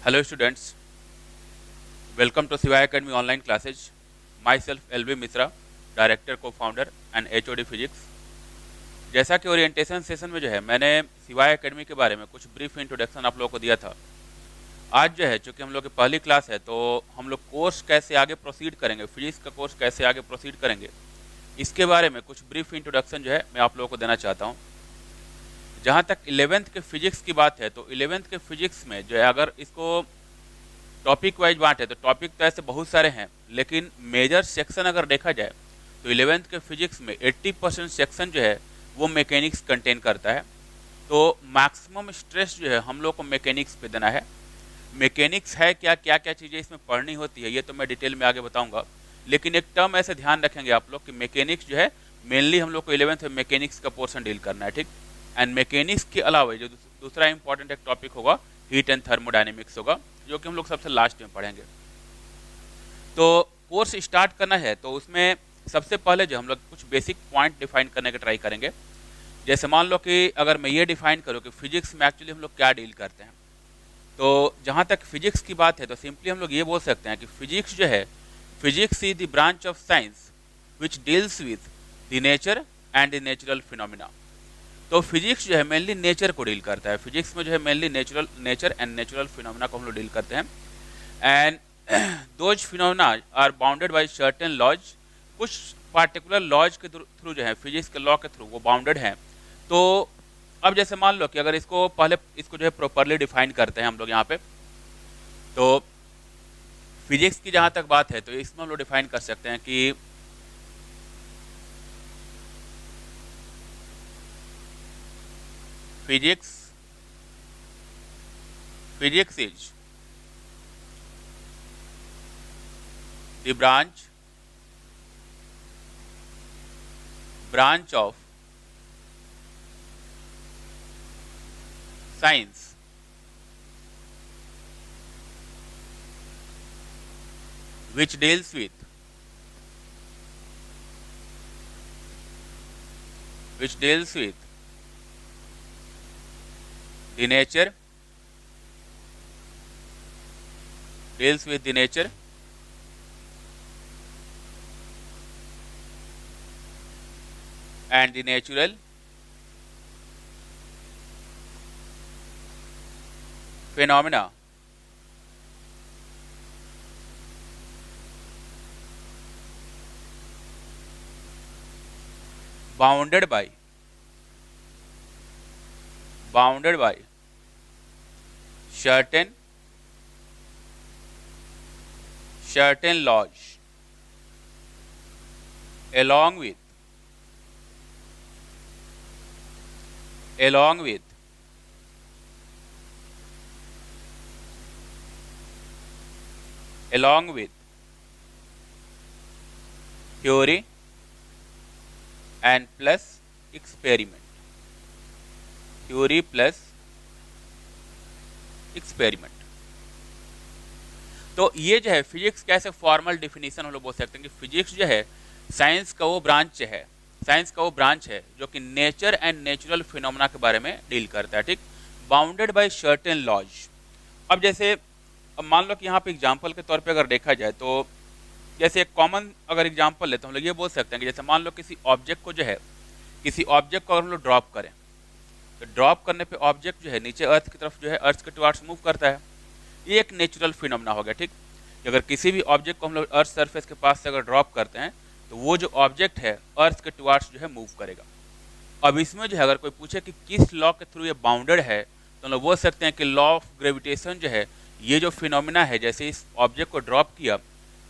Hello students, welcome to Siva Academy online classes. Myself LV Mishra, Director, Co-founder and HOD Physics. जैसा कि orientation session में जो है मैंने सिवाय एकेडमी के बारे में कुछ ब्रीफ इंट्रोडक्शन आप लोगों को दिया था। आज जो है चूँकि हम लोग की पहली क्लास है तो हम लोग कोर्स कैसे आगे प्रोसीड करेंगे, फिजिक्स का कोर्स कैसे आगे प्रोसीड करेंगे, इसके बारे में कुछ ब्रीफ इंट्रोडक्शन जो है मैं आप लोगों को देना चाहता हूँ। जहाँ तक 11th के फिजिक्स की बात है तो 11th के फिजिक्स में जो है अगर इसको टॉपिक वाइज बांटे तो टॉपिक तो ऐसे बहुत सारे हैं, लेकिन मेजर सेक्शन अगर देखा जाए तो 11th के फिजिक्स में 80% सेक्शन जो है वो मैकेनिक्स कंटेन करता है। तो मैक्सिमम स्ट्रेस जो है हम लोग को मैकेनिक्स पे देना है। मैकेनिक्स है क्या क्या क्या चीज़ें इसमें पढ़नी होती है ये तो मैं डिटेल में आगे बताऊंगा, लेकिन एक टर्म ऐसे ध्यान रखेंगे आप लोग कि मैकेनिक्स जो है मेनली हम लोग को 11th में मैकेनिक्स का पोर्शन डील करना है, ठीक। एंड मैकेनिक्स के अलावा जो दूसरा इंपॉर्टेंट एक टॉपिक होगा हीट एंड थर्मोडायनेमिक्स होगा, जो कि हम लोग सबसे लास्ट में पढ़ेंगे। तो कोर्स स्टार्ट करना है तो उसमें सबसे पहले जो हम लोग कुछ बेसिक पॉइंट डिफाइन करने का ट्राई करेंगे। जैसे मान लो कि अगर मैं ये डिफाइन करूँ कि फिजिक्स में एक्चुअली हम लोग क्या डील करते हैं, तो जहाँ तक फिजिक्स की बात है तो सिंपली हम लोग ये बोल सकते हैं कि फिजिक्स जो है, physics is the branch of science which deals with the nature and the natural phenomena. तो फिजिक्स जो है मेनली नेचर को डील करता है। फिजिक्स में जो है mainly nature and natural phenomena को हम लोग डील करते हैं। And those phenomena are bounded by certain laws. कुछ पार्टिकुलर लॉज के थ्रू जो है, फिजिक्स के लॉ के थ्रू वो बाउंडेड हैं। तो अब जैसे मान लो कि अगर इसको पहले इसको जो है प्रॉपरली डिफाइन करते हैं हम लोग यहाँ पे, तो फिजिक्स की जहाँ तक बात है तो इसमें हम लोग डिफाइन कर सकते हैं कि physics is the branch of science which deals with the nature and the natural phenomena bounded by certain laws along with theory and plus experiment। तो ये जो है फिजिक्स का ऐसे फॉर्मल डिफिनीशन हम लोग बोल सकते हैं कि फिजिक्स जो है साइंस का वो ब्रांच है जो कि नेचर एंड नेचुरल फिनोमेना के बारे में डील करता है, ठीक। Bounded by certain laws. अब जैसे अब मान लो कि यहाँ पे एग्जांपल के तौर पे अगर देखा जाए तो जैसे एक कॉमन अगर एग्जांपल ले तो हम लोग ये बोल सकते हैं कि जैसे मान लो किसी ऑब्जेक्ट को अगर हम लोग ड्रॉप करें तो ड्रॉप करने पे ऑब्जेक्ट जो है नीचे अर्थ की तरफ जो है अर्थ के टुवार्ड्स मूव करता है। ये एक नेचुरल फिनोमेना हो गया, ठीक। अगर किसी भी ऑब्जेक्ट को हम लोग अर्थ सरफेस के पास से अगर ड्रॉप करते हैं तो वो जो ऑब्जेक्ट है अर्थ के टुवार्ड्स जो है मूव करेगा। अब इसमें जो है अगर कोई पूछे कि किस लॉ के थ्रू ये बाउंडेड है तो हम लोग बोल सकते हैं कि लॉ ऑफ ग्रेविटेशन जो है, ये जो फिनोमेना है, जैसे इस ऑब्जेक्ट को ड्रॉप किया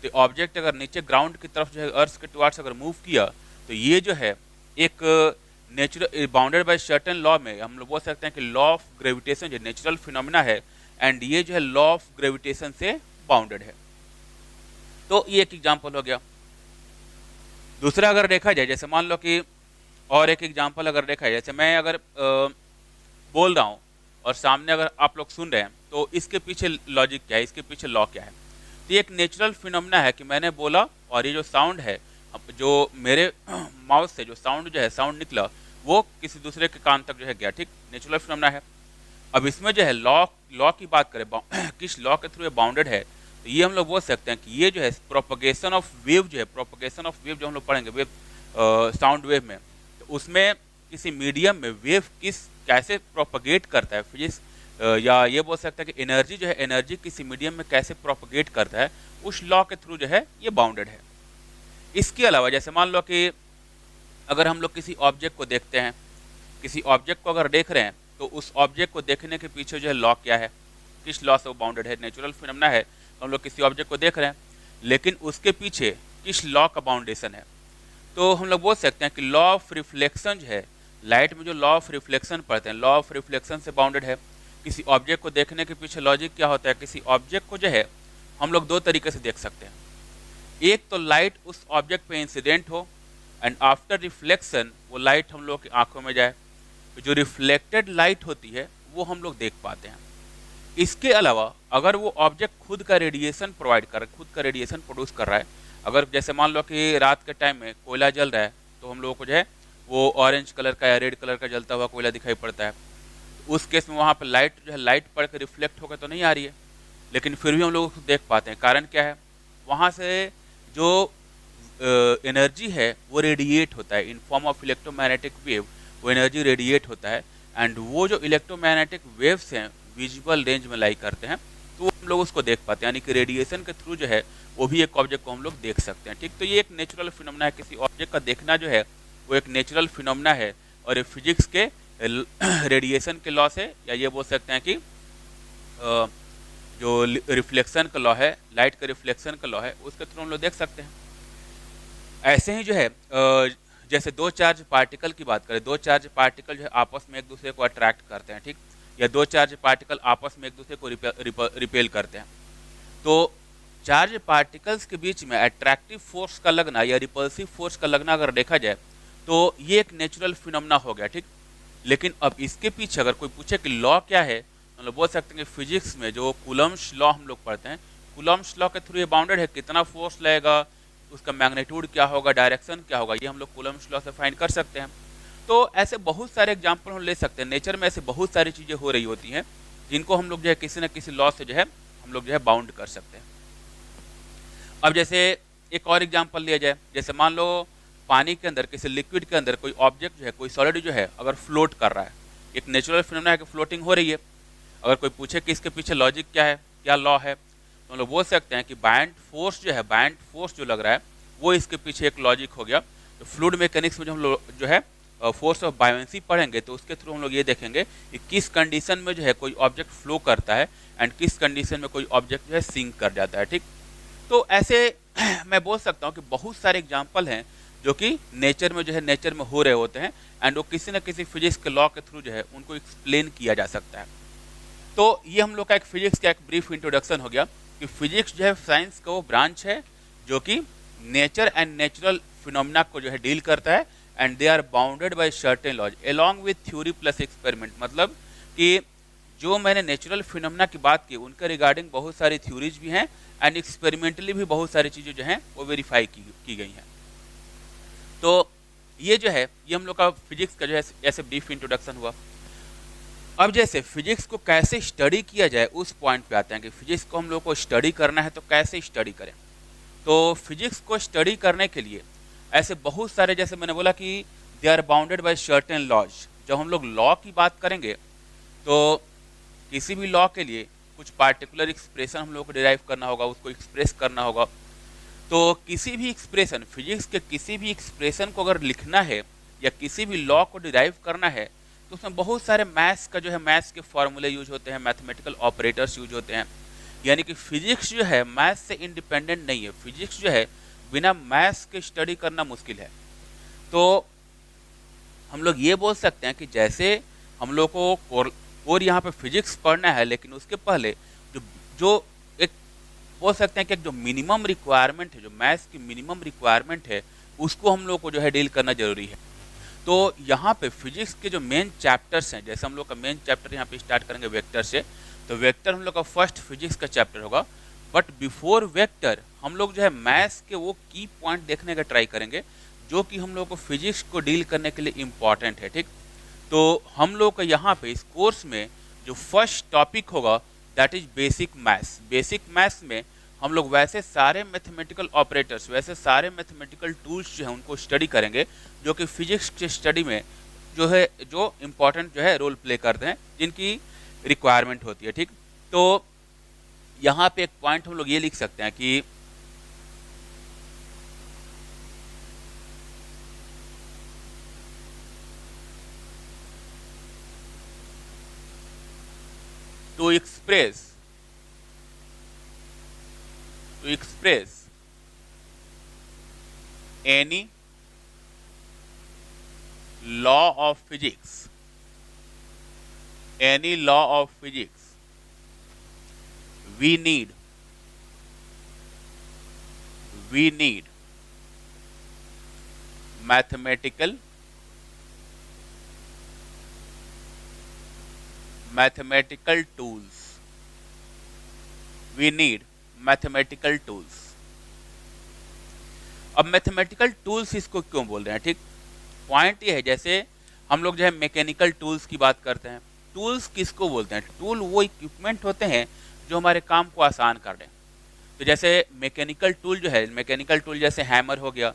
तो ऑब्जेक्ट अगर नीचे ग्राउंड की तरफ जो है अर्थ के टुवार्ड्स अगर मूव किया तो ये जो है एक natural bounded by certain law में हम लोग बोल सकते हैं कि लॉ ऑफ ग्रेविटेशन जो नेचुरल फिनोमेना है एंड ये जो है लॉ ऑफ ग्रेविटेशन से बाउंडेड है। तो ये एक एग्जांपल हो गया। दूसरा अगर देखा जाए, जैसे मान लो कि और एक एग्जांपल अगर देखा जाए, जैसे मैं अगर बोल रहा हूँ और सामने अगर आप लोग सुन रहे हैं तो इसके पीछे लॉजिक क्या है, इसके पीछे लॉ क्या है। तो ये एक नेचुरल फिनोमेना है कि मैंने बोला और ये जो साउंड है, जो मेरे माउथ से जो साउंड जो है साउंड निकला वो किसी दूसरे के कान तक जो है गया, ठीक, नेचुरल फिनोमेना है। अब इसमें जो है लॉ लॉ की बात करें किस लॉ के थ्रू ये बाउंडेड है, तो ये हम लोग बोल सकते हैं कि ये जो है प्रोपगेशन ऑफ वेव जो है, प्रोपगेशन ऑफ वेव जो हम लोग पढ़ेंगे वेव साउंड वेव में, तो उसमें किसी मीडियम में वेव कैसे प्रोपगेट करता है फिजिक्स, या ये बोल सकते हैं कि एनर्जी जो है, एनर्जी किसी मीडियम में कैसे प्रोपगेट करता है, उस लॉ के थ्रू जो है ये बाउंडेड है। इसके अलावा जैसे मान लो कि अगर हम लोग किसी ऑब्जेक्ट को देखते हैं, किसी ऑब्जेक्ट को अगर देख रहे हैं, तो उस ऑब्जेक्ट को देखने के पीछे जो है लॉ क्या है, किस लॉ से वो बाउंडेड है। नेचुरल फिनोमेना है, तो हम लोग किसी ऑब्जेक्ट को देख रहे हैं, लेकिन उसके पीछे किस लॉ का बाउंडेशन है, तो हम लोग बोल सकते हैं कि लॉ ऑफ रिफ्लेक्शन जो है, लाइट में जो लॉ ऑफ रिफ्लेक्शन पढ़ते हैं, लॉ ऑफ रिफ्लेक्शन से बाउंडेड है। किसी ऑब्जेक्ट को देखने के पीछे लॉजिक क्या होता है, किसी ऑब्जेक्ट को जो है हम लोग दो तरीके से देख सकते हैं। एक तो लाइट उस ऑब्जेक्ट पे इंसिडेंट हो एंड आफ्टर रिफ्लेक्शन वो लाइट हम लोग की आंखों में जाए, तो जो रिफ्लेक्टेड लाइट होती है वो हम लोग देख पाते हैं। इसके अलावा अगर वो ऑब्जेक्ट खुद का रेडिएशन प्रोवाइड कर, खुद का रेडिएशन प्रोड्यूस कर रहा है, अगर जैसे मान लो कि रात के टाइम में कोयला जल रहा है, तो हम लोगों को जो है वो ऑरेंज कलर का या रेड कलर का जलता हुआ कोयला दिखाई पड़ता है, तो उस केस में वहाँ पर लाइट जो है, लाइट पड़ के रिफ्लेक्ट होकर तो नहीं आ रही है, लेकिन फिर भी हम लोग उसको देख पाते हैं। कारण क्या है, वहाँ से जो एनर्जी है वो रेडिएट होता है in form of electromagnetic wave, वो एनर्जी रेडिएट होता है, एंड वो जो इलेक्ट्रोमैग्नेटिक वेव्स हैं विजुअल रेंज में लाई करते हैं, तो हम लोग उसको देख पाते हैं, यानी कि रेडिएशन के थ्रू जो है वो भी एक ऑब्जेक्ट को हम लोग देख सकते हैं। ठीक, तो ये एक नेचुरल फिनोमेना है, किसी ऑब्जेक्ट का देखना जो है वो एक नेचुरल फिनोमेना है, और ये फिजिक्स के रेडिएशन के लॉ से, या ये बोल सकते हैं कि जो रिफ्लेक्शन का लॉ है, लाइट का रिफ्लेक्शन का लॉ है, उसके थ्रू हम लोग देख सकते हैं। ऐसे ही जो है जैसे दो चार्ज पार्टिकल की बात करें, दो चार्ज पार्टिकल जो है आपस में एक दूसरे को अट्रैक्ट करते हैं, ठीक, या दो चार्ज पार्टिकल आपस में एक दूसरे को रिपेल करते हैं, तो चार्ज पार्टिकल्स के बीच में अट्रैक्टिव फोर्स का लगना या रिपल्सिव फोर्स का लगना अगर देखा जाए, तो ये एक नेचुरल फिनोमेना हो गया। ठीक, लेकिन अब इसके पीछे अगर कोई पूछे कि लॉ क्या है, हम लोग बोल सकते हैं कि फिजिक्स में जो कूलम्ब्स लॉ हम लोग पढ़ते हैं, कूलम्ब्स लॉ के थ्रू ये बाउंडेड है, कितना फोर्स लगेगा, उसका मैग्नीट्यूड क्या होगा, डायरेक्शन क्या होगा, ये हम लोग कूलम्ब्स लॉ से फाइंड कर सकते हैं। तो ऐसे बहुत सारे एग्जाम्पल हम ले सकते हैं, नेचर में ऐसे बहुत सारी चीज़ें हो रही होती हैं जिनको हम लोग जो है किसी न किसी लॉ से जो है हम लोग जो है बाउंड कर सकते हैं। अब जैसे एक और एग्जाम्पल लिया जाए, जैसे मान लो पानी के अंदर, किसी लिक्विड के अंदर कोई ऑब्जेक्ट जो है, कोई सॉलिड जो है अगर फ्लोट कर रहा है, एक नेचुरल फिनोमेना है कि फ्लोटिंग हो रही है। अगर कोई पूछे कि इसके पीछे लॉजिक क्या है, क्या लॉ है, तो हम लोग बोल सकते हैं कि बायंट फोर्स जो है, बायंट फोर्स जो लग रहा है वो इसके पीछे एक लॉजिक हो गया। तो फ्लूइड मैकेनिक्स में जो हम लोग जो है फोर्स ऑफ बायोंसी पढ़ेंगे, तो उसके थ्रू हम लोग ये देखेंगे कि किस कंडीशन में जो है कोई ऑब्जेक्ट फ्लो करता है एंड किस कंडीशन में कोई ऑब्जेक्ट जो है सिंक कर जाता है। ठीक, तो ऐसे मैं बोल सकता हूँ कि बहुत सारे एग्जाम्पल हैं जो कि नेचर में जो है, नेचर में हो रहे होते हैं, एंड वो किसी न किसी फिजिक्स के लॉ के थ्रू जो है उनको एक्सप्लेन किया जा सकता है। तो ये हम लोग का एक फिजिक्स का एक ब्रीफ इंट्रोडक्शन हो गया कि फिजिक्स जो है साइंस का वो ब्रांच है जो कि नेचर एंड नेचुरल फिनोमेना को जो है डील करता है, and they are bounded by certain laws along with theory plus experiment. मतलब कि जो मैंने नेचुरल फिनोमेना की बात की, उनके रिगार्डिंग बहुत सारी थ्योरीज भी हैं एंड एक्सपेरिमेंटली भी बहुत सारी चीज़ें जो हैं वो वेरीफाई की गई हैं। तो ये जो है ये हम लोग का फिजिक्स का जो है ऐसे ब्रीफ इंट्रोडक्शन हुआ। अब जैसे फिजिक्स को कैसे स्टडी किया जाए उस पॉइंट पे आते हैं कि फिजिक्स को हम लोग को स्टडी करना है तो कैसे स्टडी करें। तो फिजिक्स को स्टडी करने के लिए ऐसे बहुत सारे, जैसे मैंने बोला कि they are bounded by certain laws. जब हम लोग लॉ की बात करेंगे तो किसी भी लॉ के लिए कुछ पार्टिकुलर एक्सप्रेशन हम लोग को डिराइव करना होगा, उसको एक्सप्रेस करना होगा। तो किसी भी एक्सप्रेशन, फिजिक्स के किसी भी एक्सप्रेशन को अगर लिखना है या किसी भी लॉ को डिराइव करना है, तो उसमें बहुत सारे मैथ्स का जो है, मैथ्स के फॉर्मूले यूज होते हैं, मैथमेटिकल ऑपरेटर्स यूज होते हैं। यानी कि फिजिक्स जो है मैथ्स से इंडिपेंडेंट नहीं है। फिजिक्स जो है बिना मैथ्स के स्टडी करना मुश्किल है। तो हम लोग ये बोल सकते हैं कि जैसे हम लोग को और यहाँ पे फिजिक्स पढ़ना है, लेकिन उसके पहले जो एक बोल सकते हैं कि एक जो मिनिमम रिक्वायरमेंट है, जो मैथ्स की मिनिमम रिक्वायरमेंट है, उसको हम लोग को जो है डील करना जरूरी है। तो यहाँ पे फिजिक्स के जो मेन चैप्टर्स हैं, जैसे हम लोग का मेन चैप्टर यहाँ पे स्टार्ट करेंगे वेक्टर से, तो वेक्टर हम लोग का फर्स्ट फिजिक्स का चैप्टर होगा। बट बिफोर वेक्टर हम लोग जो है मैथ्स के वो की पॉइंट देखने का ट्राई करेंगे जो कि हम लोग को फिजिक्स को डील करने के लिए इम्पॉर्टेंट है। ठीक, तो हम लोग का यहाँ पे इस कोर्स में जो फर्स्ट टॉपिक होगा that is basic maths. Basic maths में हम लोग वैसे सारे मैथमेटिकल ऑपरेटर्स, वैसे सारे मैथमेटिकल टूल्स जो हैं उनको स्टडी करेंगे जो कि फिजिक्स के स्टडी में जो है, जो इम्पोर्टेंट जो है रोल प्ले करते हैं, जिनकी रिक्वायरमेंट होती है। ठीक, तो यहाँ पे एक पॉइंट हम लोग ये लिख सकते हैं कि to express any law of physics, we need mathematical tools. We need mathematical tools. अब मैथमेटिकल टूल्स इसको क्यों बोल रहे हैं? ठीक, पॉइंट ये है, जैसे हम लोग जो है मैकेनिकल टूल्स की बात करते हैं, टूल्स किसको बोलते हैं? टूल वो इक्विपमेंट होते हैं जो हमारे काम को आसान कर दें। तो जैसे मैकेनिकल टूल जो है, मैकेनिकल टूल जैसे हैमर हो गया,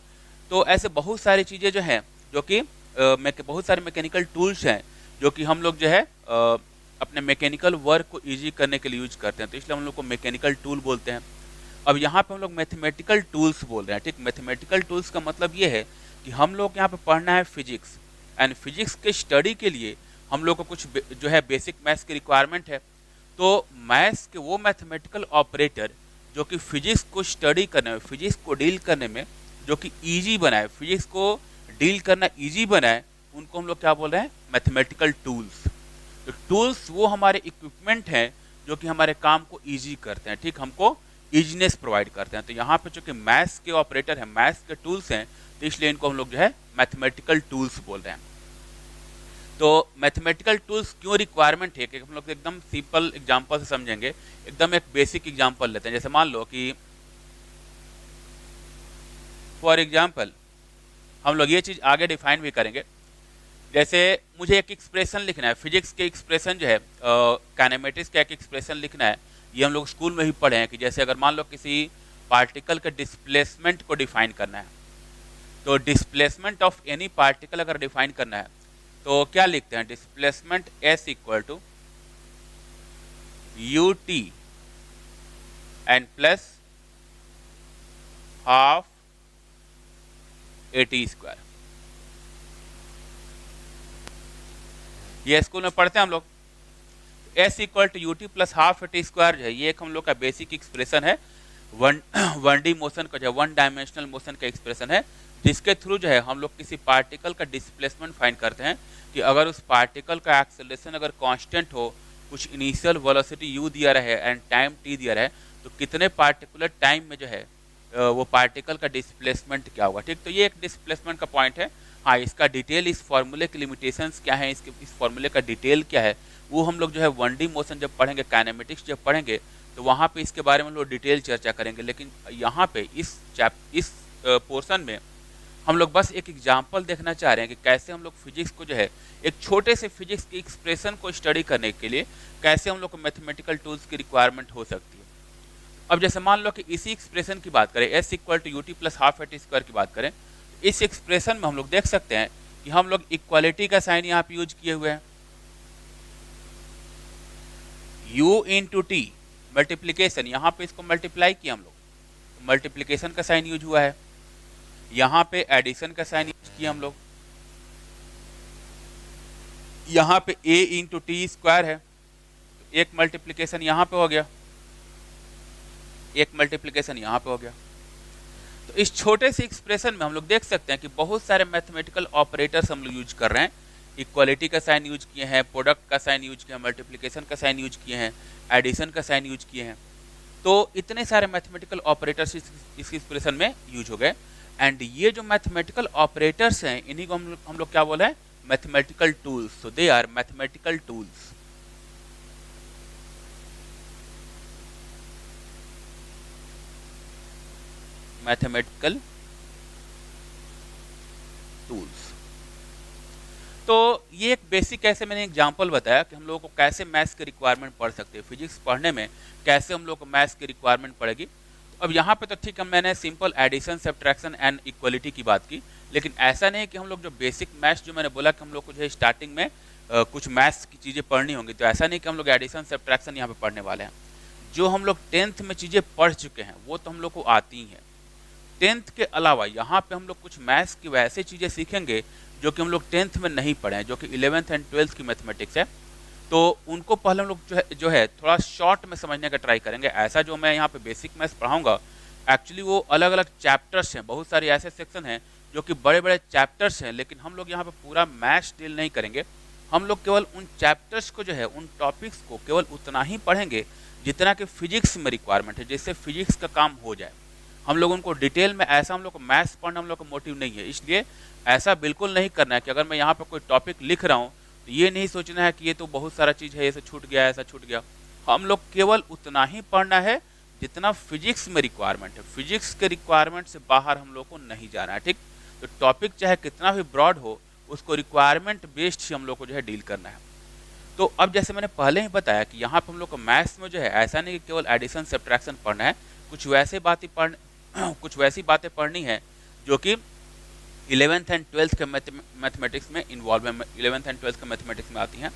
तो ऐसे बहुत सारी चीज़ें जो हैं जो कि बहुत सारे मैकेनिकल टूल्स हैं जो कि हम लोग जो है अपने मैकेनिकल वर्क को ईजी करने के लिए यूज करते हैं, तो इसलिए हम लोग को मैकेनिकल टूल बोलते हैं। अब यहाँ पे हम लोग मैथमेटिकल टूल्स बोल रहे हैं। ठीक, मैथमेटिकल टूल्स का मतलब ये है कि हम लोग यहाँ पे पढ़ना है फिजिक्स, एंड फिजिक्स के स्टडी के लिए हम लोग को कुछ जो है बेसिक मैथ्स की रिक्वायरमेंट है। तो मैथ्स के वो मैथमेटिकल ऑपरेटर जो कि फिजिक्स को स्टडी करने में, फिजिक्स को डील करने में जो कि ईजी बनाए, फिजिक्स को डील करना ईजी बनाए, उनको हम लोग क्या बोल रहे हैं? Mathematical tools. तो टूल्स वो हमारे इक्विपमेंट हैं जो कि हमारे काम को ईजी करते हैं। ठीक, हमको ईजीनेस प्रोवाइड करते हैं। तो यहाँ पे चूंकि मैथ्स के ऑपरेटर हैं, मैथ्स के टूल्स हैं, तो इसलिए इनको हम लोग जो है मैथमेटिकल टूल्स बोल रहे हैं। तो मैथमेटिकल टूल्स क्यों रिक्वायरमेंट है कि हम लोग एकदम सिंपल एग्जांपल से समझेंगे। एकदम एक बेसिक एग्जांपल लेते हैं, जैसे मान लो कि फॉर एग्जांपल हम लोग ये चीज़ आगे डिफाइन भी करेंगे। जैसे मुझे एक एक्सप्रेशन लिखना है, फिजिक्स के एक्सप्रेशन जो है, काइनेमेटिक्स का एक एक्सप्रेशन लिखना है, ये हम लोग स्कूल में ही पढ़े हैं कि जैसे अगर मान लो किसी पार्टिकल के डिस्प्लेसमेंट को डिफाइन करना है, तो डिस्प्लेसमेंट ऑफ एनी पार्टिकल अगर डिफाइन करना है तो क्या लिखते हैं? Displacement s equal to u t and plus half a t square. ये स्कूल में पढ़ते हैं हम लोग। S equal to u t plus half a t square जो है, ये एक हम लोग का बेसिक एक्सप्रेशन है, वन डी मोशन का, जो वन डायमेंशनल मोशन का एक्सप्रेशन है, जिसके थ्रू जो है हम लोग किसी पार्टिकल का डिस्प्लेसमेंट फाइंड करते हैं कि अगर उस पार्टिकल का एक्सेलरेशन अगर कांस्टेंट हो, कुछ इनिशियल वेलोसिटी यू दिया रहे एंड टाइम टी दिया रहे, तो कितने पार्टिकुलर टाइम में जो है वो पार्टिकल का डिस्प्लेसमेंट क्या होगा। ठीक, तो ये एक डिस्प्लेसमेंट का पॉइंट है। हाँ, इसका डिटेल, इस फॉर्मूले की लिमिटेशंस क्या है, इस फॉर्मूले का डिटेल क्या है, वो हम लोग जो है वन डी मोशन जब पढ़ेंगे, काइनेमेटिक्स जब पढ़ेंगे, तो वहाँ पे इसके बारे में लोग डिटेल चर्चा करेंगे। लेकिन यहाँ पे इस पोर्शन में हम लोग बस एक एग्जांपल देखना चाह रहे हैं कि कैसे हम लोग फिजिक्स को जो है एक छोटे से फिजिक्स के एक्सप्रेशन को स्टडी करने के लिए कैसे हम लोग को मैथमेटिकल टूल्स की रिक्वायरमेंट हो सकती है। अब जैसे मान लो कि इसी एक्सप्रेशन की बात करें, s equal to u t plus half a t square की बात करें, इस एक्सप्रेशन में हम लोग देख सकते हैं कि हम लोग इक्वालिटी का साइन यहाँ पे यूज किए हुए हैं, u इंटू टी, मल्टीप्लीकेशन, यहाँ पे इसको मल्टीप्लाई किया हम लोग, तो मल्टीप्लीकेशन का साइन यूज हुआ है। यहाँ पे एडिशन का साइन यूज किया हम लोग, यहाँ पे a इंटू टी स्क्वायर है, तो एक मल्टीप्लीकेशन यहाँ पे हो गया, एक मल्टीप्लीकेशन यहाँ पे हो गया। तो इस छोटे से एक्सप्रेशन में हम लोग देख सकते हैं कि बहुत सारे मैथमेटिकल ऑपरेटर्स हम लोग यूज कर रहे हैं। इक्वालिटी का साइन यूज किए हैं, प्रोडक्ट का साइन यूज किया है, मल्टीप्लिकेशन का साइन यूज किए हैं, एडिशन का साइन यूज किए हैं। तो इतने सारे मैथमेटिकल ऑपरेटर्स इस एक्सप्रेशन में यूज हो गए। एंड ये जो मैथमेटिकल ऑपरेटर्स हैं, इन्हीं को हम लोग क्या बोले हैं? Mathematical tools. So they are mathematical tools. Mathematical tools. तो ये एक बेसिक ऐसे मैंने एग्जांपल बताया कि हम लोगों को कैसे मैथ्स के रिक्वायरमेंट पढ़ सकते हैं, फिजिक्स पढ़ने में कैसे हम लोग को मैथ्स की रिक्वायरमेंट पड़ेगी। तो अब यहाँ पे तो ठीक है, मैंने simple addition, subtraction and equality की बात की, लेकिन ऐसा नहीं है कि हम लोग जो बेसिक मैथ्स जो मैंने बोला कि हम लोग को जो है स्टार्टिंग में कुछ मैथ्स की चीज़ें पढ़नी होंगी, तो ऐसा नहीं कि हम लोग एडिशन सब्ट्रैक्शन यहाँ पे पढ़ने वाले हैं। जो हम लोग 10th में चीज़ें पढ़ चुके हैं वो तो हम लोग को आती ही हैं। 10th के अलावा यहाँ पे हम लोग कुछ मैथ्स की वैसे चीज़ें सीखेंगे जो कि हम लोग 10th में नहीं पढ़े हैं, जो कि 11th एंड 12th की मैथमेटिक्स है। तो उनको पहले हम लोग जो है थोड़ा शॉर्ट में समझने का ट्राई करेंगे। ऐसा जो मैं यहाँ पे बेसिक मैथ्स पढ़ाऊँगा, एक्चुअली वो अलग अलग चैप्टर्स हैं, बहुत सारे ऐसे सेक्शन हैं जो कि बड़े बड़े चैप्टर्स हैं, लेकिन हम लोग यहाँ पे पूरा मैथ्स डील नहीं करेंगे। हम लोग केवल उन चैप्टर्स को जो है, उन टॉपिक्स को केवल उतना ही पढ़ेंगे जितना कि फिजिक्स में रिक्वायरमेंट है, जिससे फिजिक्स का काम हो जाए। हम लोग उनको डिटेल में, ऐसा हम लोग को मैथ्स पढ़ना हम लोग का मोटिव नहीं है, इसलिए ऐसा बिल्कुल नहीं करना है कि अगर मैं यहाँ पर कोई टॉपिक लिख रहा हूँ तो ये नहीं सोचना है कि ये तो बहुत सारा चीज़ है, ये से छूट गया, ऐसा छूट गया। हम लोग केवल उतना ही पढ़ना है जितना फिजिक्स में रिक्वायरमेंट है। फिजिक्स के रिक्वायरमेंट से बाहर हम लोग को नहीं जाना है, ठीक। तो टॉपिक चाहे कितना भी ब्रॉड हो, उसको रिक्वायरमेंट बेस्ड ही हम लोग को जो है डील करना है। तो अब जैसे मैंने पहले ही बताया कि यहाँ पर हम लोग को मैथ्स में जो है ऐसा नहीं कि केवल एडिशन सब्ट्रैक्शन पढ़ना है, कुछ वैसे बातें कुछ वैसी बातें पढ़नी है जो कि 11th एंड 12th के मैथमेटिक्स में इन्वॉल्व है, 11th एंड 12th के मैथमेटिक्स में आती हैं।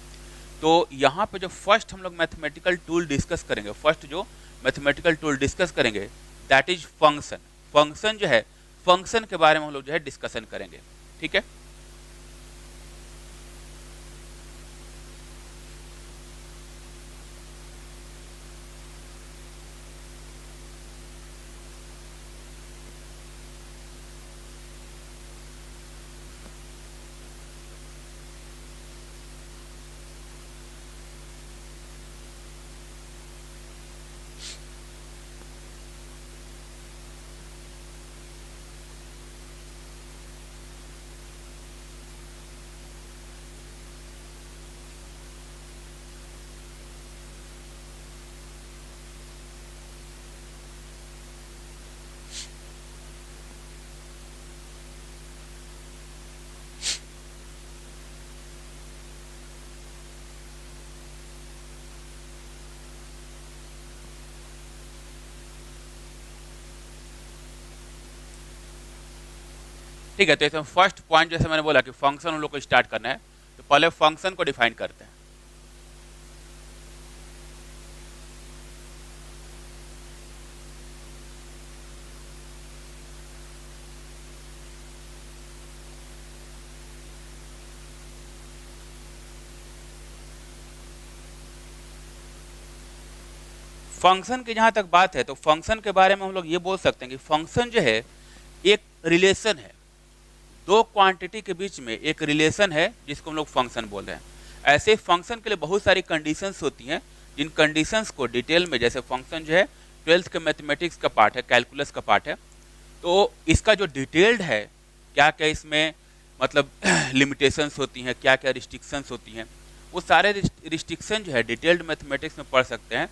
तो यहाँ पे जो फर्स्ट हम लोग मैथमेटिकल टूल डिस्कस करेंगे, फर्स्ट जो मैथमेटिकल टूल डिस्कस करेंगे दैट इज फंक्शन। फंक्शन जो है, फंक्शन के बारे में हम लोग जो है डिस्कशन करेंगे, ठीक है। ठीक है, तो इसमें फर्स्ट पॉइंट जैसे मैंने बोला कि फंक्शन हम लोग को स्टार्ट करना है, तो पहले फंक्शन को डिफाइन करते हैं। फंक्शन की जहां तक बात है, तो फंक्शन के बारे में हम लोग ये बोल सकते हैं कि फंक्शन जो है एक रिलेशन है, दो क्वांटिटी के बीच में एक रिलेशन है जिसको हम लोग फंक्शन बोल रहे हैं। ऐसे फंक्शन के लिए बहुत सारी कंडीशंस होती हैं, जिन कंडीशंस को डिटेल में, जैसे फंक्शन जो है 12th के मैथमेटिक्स का पार्ट है, कैलकुलस का पार्ट है, तो इसका जो डिटेल्ड है, क्या क्या इसमें मतलब लिमिटेशंस होती हैं, क्या क्या रिस्ट्रिक्शंस होती हैं, वो सारे रिस्ट्रिक्शन जो है डिटेल्ड मैथमेटिक्स में पढ़ सकते हैं।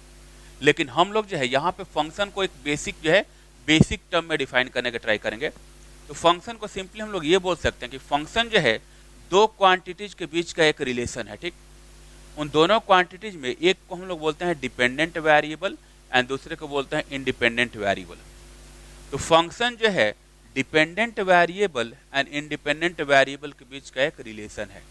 लेकिन हम लोग जो है यहाँ पे फंक्शन को एक बेसिक जो है बेसिक टर्म में डिफाइन करने का ट्राई करेंगे। तो फंक्शन को सिंपली हम लोग ये बोल सकते हैं कि फंक्शन जो है दो क्वांटिटीज के बीच का एक रिलेशन है, ठीक। उन दोनों क्वांटिटीज में एक को हम लोग बोलते हैं डिपेंडेंट वेरिएबल एंड दूसरे को बोलते हैं इंडिपेंडेंट वेरिएबल। तो फंक्शन जो है dependent variable and independent variable के बीच का एक रिलेशन है।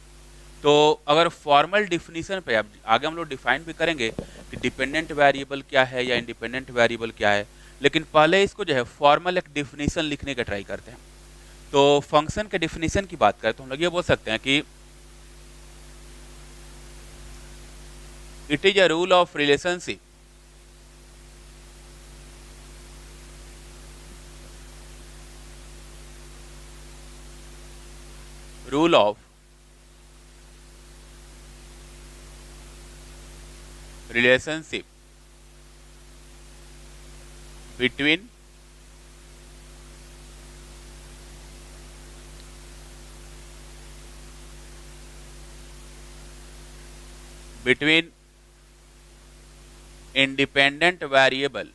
तो अगर फॉर्मल डिफिनीशन पे, अब आगे हम लोग डिफाइन भी करेंगे कि डिपेंडेंट वेरिएबल क्या है या इंडिपेंडेंट वेरिएबल क्या है, लेकिन पहले इसको जो है फॉर्मल एक डिफिनीशन लिखने का ट्राई करते हैं। तो फंक्शन के डिफिनीशन की बात करें तो हम लोग ये बोल सकते हैं कि it is a rule of relationship rule of relationship between independent variable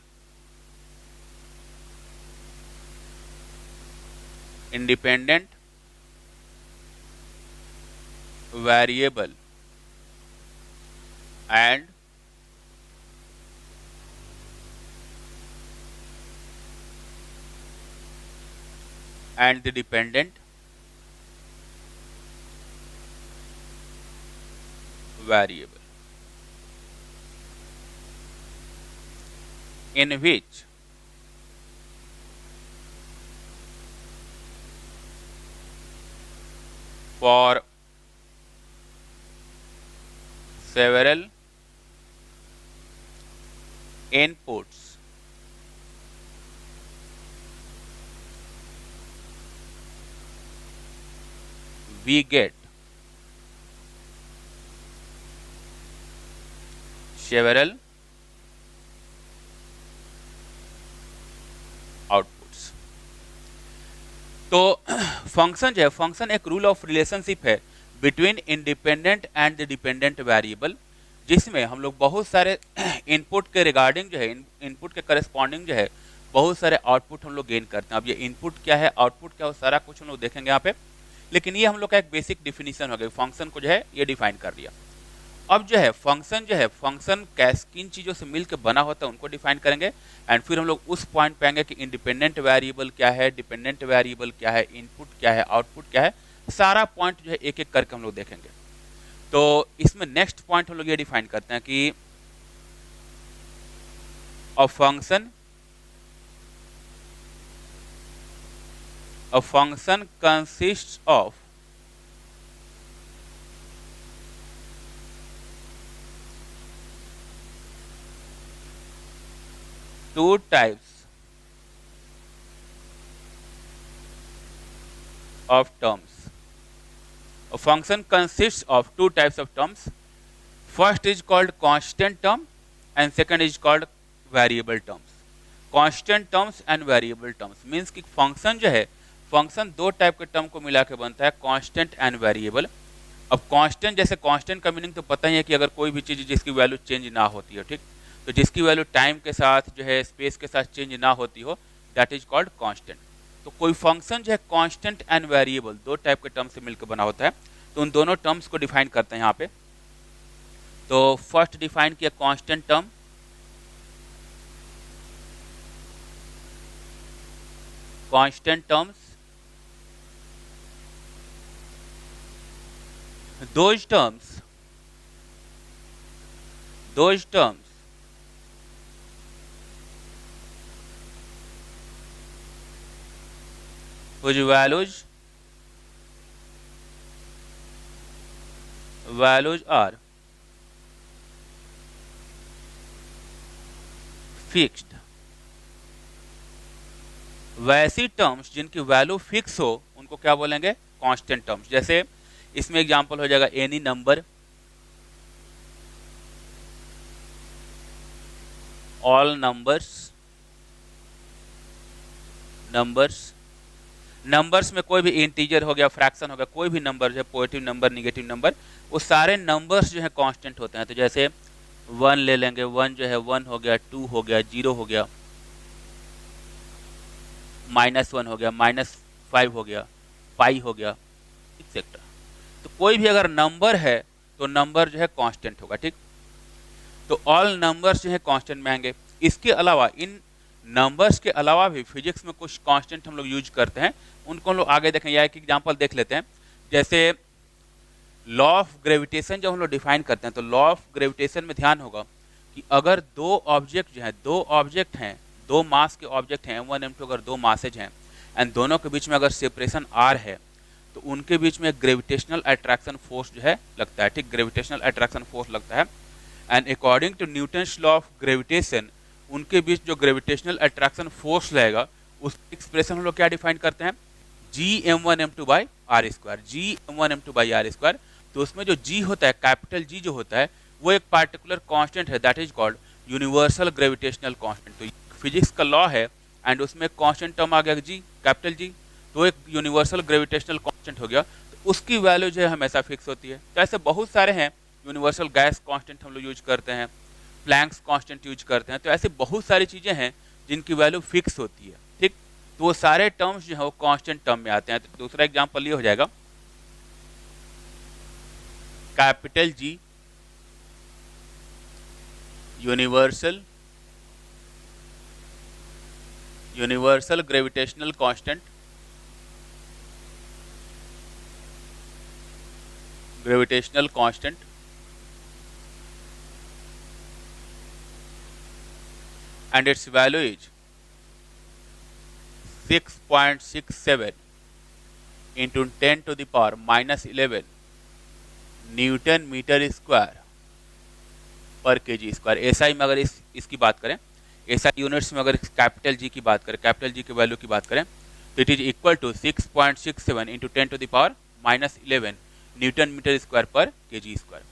independent variable and the dependent variable, in which for several inputs we get several outputs. तो फंक्शन जो है, फंक्शन एक रूल ऑफ रिलेशनशिप है between independent and the dependent variable, जिसमें हम लोग बहुत सारे इनपुट के रिगार्डिंग जो है, इनपुट के करस्पॉन्डिंग जो है बहुत सारे आउटपुट हम लोग गेन करते हैं। अब ये इनपुट क्या है, आउटपुट क्या है, सारा कुछ हम लोग देखेंगे यहाँ पे, लेकिन ये हम लोग का एक बेसिक डिफिनीशन हो गया। फंक्शन को जो है ये डिफाइन कर दिया। अब जो है फंक्शन किन चीज़ों से मिलकर बना होता है उनको डिफाइन करेंगे, एंड फिर हम लोग उस पॉइंट पे आएंगे कि इंडिपेंडेंट वेरिएबल क्या है, डिपेंडेंट वेरिएबल क्या है, इनपुट क्या है, आउटपुट क्या है, सारा पॉइंट जो है एक एक करके हम लोग देखेंगे। तो इसमें नेक्स्ट पॉइंट हम लोग ये डिफाइन करते हैं कि a function consists of two types of terms. A function consists of two types of terms. First is called constant term and second is called variable terms. Constant terms and variable terms means कि function जो है, function दो type के term को मिला के बनता है, constant and variable. अब constant, जैसे constant का मीनिंग तो पता ही है कि अगर कोई भी चीज़ जिसकी वैल्यू चेंज ना होती है, ठीक, तो जिसकी वैल्यू टाइम के साथ जो है, स्पेस के साथ चेंज ना होती हो, दैट इज कॉल्ड कांस्टेंट। तो कोई फंक्शन जो है कांस्टेंट एंड वेरिएबल दो टाइप के टर्म से मिलकर बना होता है, तो उन दोनों टर्म्स को डिफाइन करते हैं यहाँ पे। तो फर्स्ट डिफाइन किया constant term, constant terms those terms whose values are fixed। वैसी टर्म्स जिनकी वैल्यू फिक्स हो उनको क्या बोलेंगे, कांस्टेंट टर्म्स। जैसे इसमें एग्जांपल हो जाएगा एनी नंबर, ऑल नंबर्स में कोई भी इंटीजर हो गया, फ्रैक्शन हो गया, कोई भी नंबर जो है, पॉजिटिव नंबर, नेगेटिव नंबर, वो सारे नंबर्स जो है कांस्टेंट होते हैं। तो जैसे 1 ले लेंगे, 1 जो है 1 हो गया, 2 हो गया, 0 हो गया, -1 हो गया, -5 हो गया, पाई हो गया, एक्सेट्रा। तो कोई भी अगर नंबर है तो नंबर जो है कांस्टेंट होगा, ठीक। तो ऑल नंबर्स जो है कांस्टेंट में आएंगे। इसके अलावा इन नंबर्स के अलावा भी फिजिक्स में कुछ कांस्टेंट हम लोग यूज करते हैं, उनको हम लोग आगे देखेंगे। या एक एग्जांपल देख लेते हैं, जैसे लॉ ऑफ ग्रेविटेशन जब हम लोग डिफाइन करते हैं, तो लॉ ऑफ ग्रेविटेशन में ध्यान होगा कि अगर दो ऑब्जेक्ट जो है, दो ऑब्जेक्ट हैं, दो मास के ऑब्जेक्ट हैं, m1 m2, अगर दो मासेज हैं एंड दोनों के बीच में अगर सेपरेशन r है, तो उनके बीच में ग्रेविटेशनल अट्रैक्शन फोर्स जो है लगता है, ठीक, ग्रेविटेशनल अट्रैक्शन फोर्स लगता है। And according to Newton's law of gravitation, उनके बीच जो ग्रेविटेशनल अट्रैक्शन फोर्स लगेगा, उस एक्सप्रेशन हम लोग क्या डिफाइन करते हैं, Gm1 m2 by r square, Gm1 m2 by r square. तो उसमें जो G होता है, कैपिटल G जो होता है, वो एक पार्टिकुलर कांस्टेंट है, that is called universal gravitational constant. तो फिजिक्स का लॉ है एंड उसमें कांस्टेंट टर्म आ गया G, कैपिटल G, तो एक यूनिवर्सल ग्रेविटेशनल कांस्टेंट हो गया, तो उसकी वैल्यू जो है हमेशा फिक्स होती है। तो ऐसे बहुत सारे हैं, यूनिवर्सल गैस कांस्टेंट हम लोग यूज करते हैं, प्लैंक्स कांस्टेंट यूज करते हैं। तो ऐसे बहुत सारी चीज़ें हैं जिनकी वैल्यू फिक्स होती है, ठीक। तो वो सारे टर्म्स जो है वो कांस्टेंट टर्म में आते हैं। तो दूसरा एग्जांपल ये हो जाएगा, capital G universal gravitational constant, and its value is 6.67 into 10 to the power minus 11 newton metre square per kg square. SI में अगर इसकी बात करें, एसआई यूनिट्स में अगर कैपिटल जी की बात करें, कैपिटल जी के वैल्यू की बात करें, तो it is equal to 6.67 into 10 to the power minus 11 newton metre square per kg square.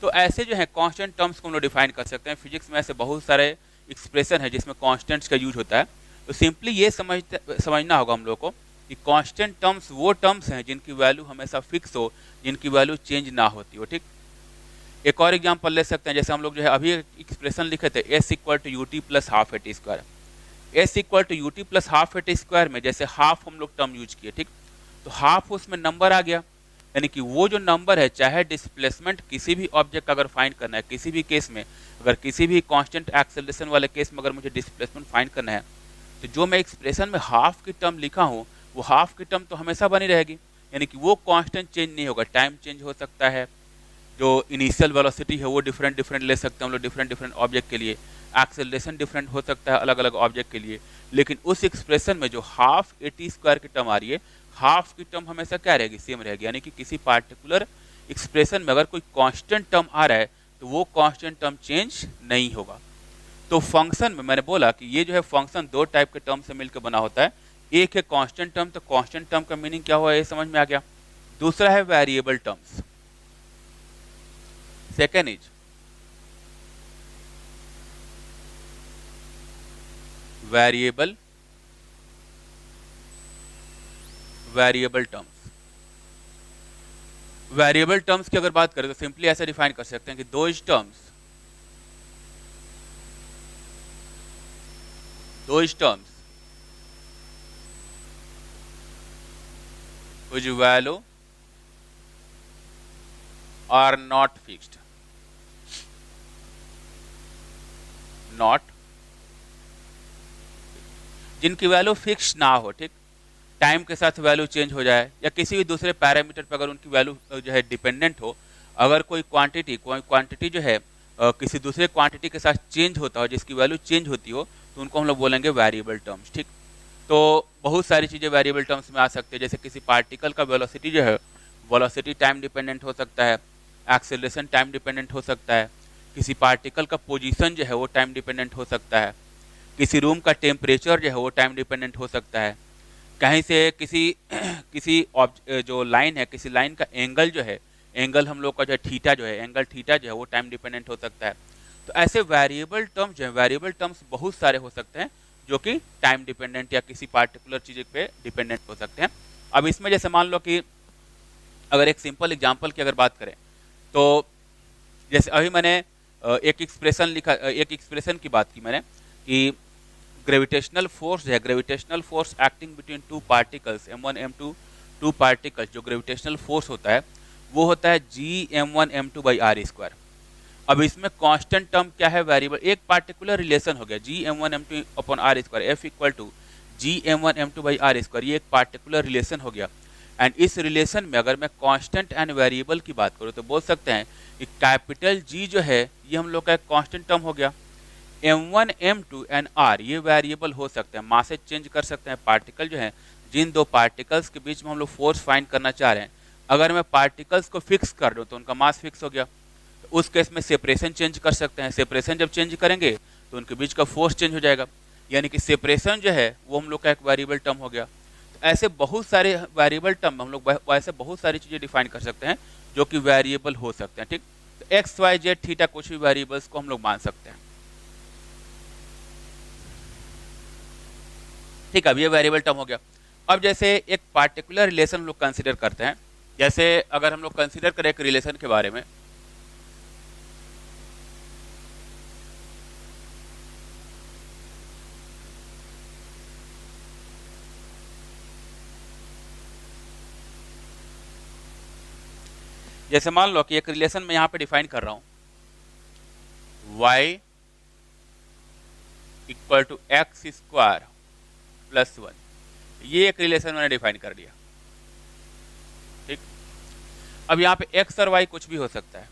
तो ऐसे जो है कांस्टेंट टर्म्स को हम लोग डिफाइन कर सकते हैं। फिजिक्स में ऐसे बहुत सारे एक्सप्रेशन है जिसमें कांस्टेंट्स का यूज होता है। तो सिंपली ये समझना होगा हम लोग को कि कांस्टेंट टर्म्स वो टर्म्स हैं जिनकी वैल्यू हमेशा फिक्स हो, जिनकी वैल्यू चेंज ना होती हो। ठीक, एक और एग्जांपल ले सकते हैं। जैसे हम लोग जो है अभी एक्सप्रेशन लिखे थे s equal to u t plus half a t square. S equal to u t plus half a t square में जैसे हाफ हम लोग टर्म यूज किए, ठीक, तो हाफ उसमें नंबर आ गया, यानी कि वो जो नंबर है, चाहे डिस्प्लेसमेंट किसी भी ऑब्जेक्ट अगर फाइंड करना है, किसी भी केस में अगर किसी भी कांस्टेंट एक्सेलरेशन वाले केस में अगर मुझे डिस्प्लेसमेंट फाइंड करना है, तो जो मैं एक्सप्रेशन में हाफ की टर्म लिखा हूँ वो हाफ की टर्म तो हमेशा बनी रहेगी, यानी कि वो कांस्टेंट चेंज नहीं होगा। टाइम चेंज हो सकता है, जो इनिशियल वेलोसिटी है वो डिफरेंट ले सकते हैं हम लोग डिफरेंट ऑब्जेक्ट के लिए, एक्सेलरेशन डिफरेंट हो सकता है अलग अलग ऑब्जेक्ट के लिए। लेकिन उस एक्सप्रेशन में जो हाफ ए टी स्क्वायर की टर्म आ रही है, हाफ की टर्म हमेशा क्या रहेगी, सेम रहेगी। यानी कि किसी पार्टिकुलर एक्सप्रेशन में अगर कोई कांस्टेंट टर्म आ रहा है तो वो कांस्टेंट टर्म चेंज नहीं होगा। तो फंक्शन में मैंने बोला कि ये जो है फंक्शन दो टाइप के टर्म से मिलकर बना होता है। एक है कांस्टेंट टर्म, तो कांस्टेंट टर्म का मीनिंग क्या हुआ ये समझ में आ गया। दूसरा है variable terms. Second is variable terms. Variable terms की अगर बात करें तो सिंपली ऐसे डिफाइन कर सकते हैं कि those terms whose value are not fixed, जिनकी वैल्यू फिक्स ना हो, ठीक, टाइम के साथ वैल्यू चेंज हो जाए या किसी भी दूसरे पैरामीटर पर अगर उनकी वैल्यू जो है डिपेंडेंट हो। अगर कोई क्वांटिटी जो है किसी दूसरे क्वांटिटी के साथ चेंज होता हो, जिसकी वैल्यू चेंज होती हो, तो उनको हम लोग बोलेंगे वेरिएबल टर्म्स। ठीक, तो बहुत सारी चीज़ें वेरिएबल टर्म्स में आ सकती है। जैसे किसी पार्टिकल का वेलोसिटी जो है, वेलोसिटी टाइम डिपेंडेंट हो सकता है, एक्सेलरेशन टाइम डिपेंडेंट हो सकता है, किसी पार्टिकल का पोजीशन जो है वो टाइम डिपेंडेंट हो सकता है, किसी रूम का टेम्परेचर जो है वो टाइम डिपेंडेंट हो सकता है, कहीं से किसी जो लाइन है, किसी लाइन का एंगल जो है, एंगल हम लोग का जो थीटा जो है, एंगल थीटा जो है वो टाइम डिपेंडेंट हो सकता है। तो ऐसे वेरिएबल टर्म्स जो है, वेरिएबल टर्म्स बहुत सारे हो सकते हैं जो कि टाइम डिपेंडेंट या किसी पार्टिकुलर चीज़ पे डिपेंडेंट हो सकते हैं। अब इसमें जैसे मान लो कि अगर एक सिंपल एग्जांपल की अगर बात करें, तो जैसे अभी मैंने एक एक्सप्रेशन की बात की मैंने कि ग्रेविटेशनल फोर्स है, gravitational force acting between two particles m1 m2, two particles, जो ग्रेविटेशनल फोर्स होता है वो होता है G m1 m2 r square. अब इसमें कांस्टेंट टर्म क्या है, वेरिएबल, एक पार्टिकुलर रिलेशन हो गया G m1 m2 r square, F equal to G m1 r square, ये एक पार्टिकुलर रिलेशन हो गया। एंड इस रिलेशन में अगर मैं कांस्टेंट एंड वेरिएबल की बात करूँ तो बोल सकते हैं कि कैपिटल G जो है ये हम लोग का एक कांस्टेंट टर्म हो गया, m1 m2 एंड r ये वेरिएबल हो सकते हैं, मासेज चेंज कर सकते हैं। पार्टिकल जो है, जिन दो पार्टिकल्स के बीच में हम लोग फोर्स फाइंड करना चाह रहे हैं, अगर मैं पार्टिकल्स को फिक्स कर दूं तो उनका मास फिक्स हो गया। तो उस केस में सेपरेशन चेंज कर सकते हैं, सेपरेशन जब चेंज करेंगे तो उनके बीच का फोर्स चेंज हो जाएगा, यानी कि सेपरेशन जो है वो हम लोग का एक वेरिएबल टर्म हो गया। तो ऐसे बहुत सारे वेरिएबल टर्म हम लोग वैसे बहुत सारी चीज़ें डिफाइन कर सकते हैं जो कि वेरिएबल हो सकते हैं। ठीक, तो एक्स वाई जेड थीटा कुछ भी वेरिएबल्स को हम लोग मान सकते हैं। ठीक है, अब ये वेरिएबल टर्म हो गया। अब जैसे एक पार्टिकुलर रिलेशन हम लोग कंसिडर करते हैं, जैसे अगर हम लोग कंसिडर करें एक रिलेशन के बारे में, जैसे मान लो कि एक रिलेशन मैं यहाँ पे डिफाइन कर रहा हूँ, y equal to x square plus 1, ये एक रिलेशन मैंने डिफाइन कर दिया, ठीक। अब यहाँ पे x और y कुछ भी हो सकता है,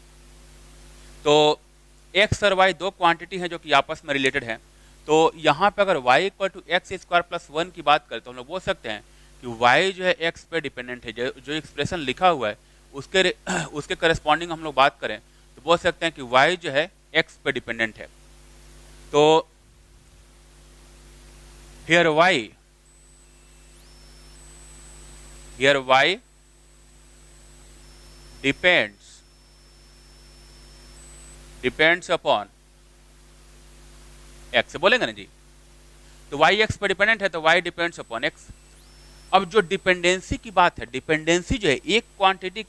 तो x और y दो क्वांटिटी हैं जो कि आपस में रिलेटेड हैं। तो यहाँ पे अगर y equal to x square plus 1 की बात करें तो हम लोग बोल सकते हैं कि y जो है x पे डिपेंडेंट है। जो एक्सप्रेशन लिखा हुआ है उसके करस्पॉन्डिंग हम लोग बात करें तो बोल सकते हैं कि y जो है x पे डिपेंडेंट है। तो here y depends upon x बोलेंगे ना जी, तो y x पर डिपेंडेंट है तो y डिपेंड्स अपॉन x। अब जो डिपेंडेंसी की बात है, डिपेंडेंसी जो है एक क्वांटिटी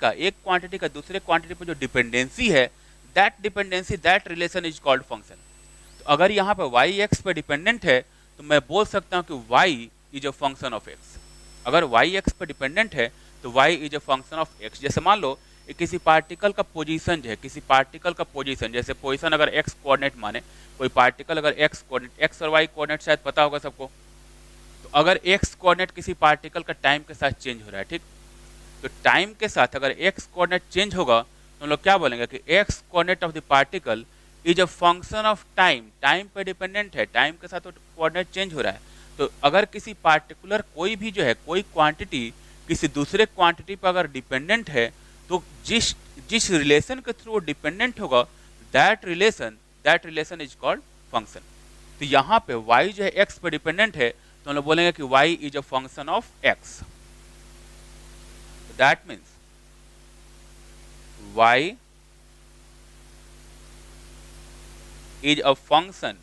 का दूसरे क्वांटिटी पर जो डिपेंडेंसी है, that dependency, that relation is called function. तो अगर यहाँ पे y x पर डिपेंडेंट है तो मैं बोल सकता हूँ कि y is a function of x। अगर y x पर डिपेंडेंट है तो y is a function of x। जैसे मान लो किसी पार्टिकल का पोजीशन जो है, किसी पार्टिकल का पोजीशन, जैसे पोजीशन अगर x कोऑर्डिनेट माने, कोई पार्टिकल अगर x कोऑर्डिनेट, x और y कोऑर्डिनेट शायद पता होगा सबको, तो अगर x कोऑर्डिनेट किसी पार्टिकल का टाइम के साथ चेंज हो रहा है, ठीक, तो टाइम के साथ अगर x कोऑर्डिनेट चेंज होगा तो हम लोग क्या बोलेंगे कि x coordinate of the particle is a function of time. Time पे डिपेंडेंट है, टाइम के साथ तो कोऑर्डिनेट चेंज हो रहा है। तो अगर किसी पार्टिकुलर कोई भी जो है, कोई क्वांटिटी किसी दूसरे क्वांटिटी पर अगर डिपेंडेंट है तो जिस रिलेशन के थ्रू वो डिपेंडेंट होगा, that relation is called function. तो यहाँ पे y जो है x पर डिपेंडेंट है तो हम लोग बोलेंगे कि y is a function of x। That means y is a function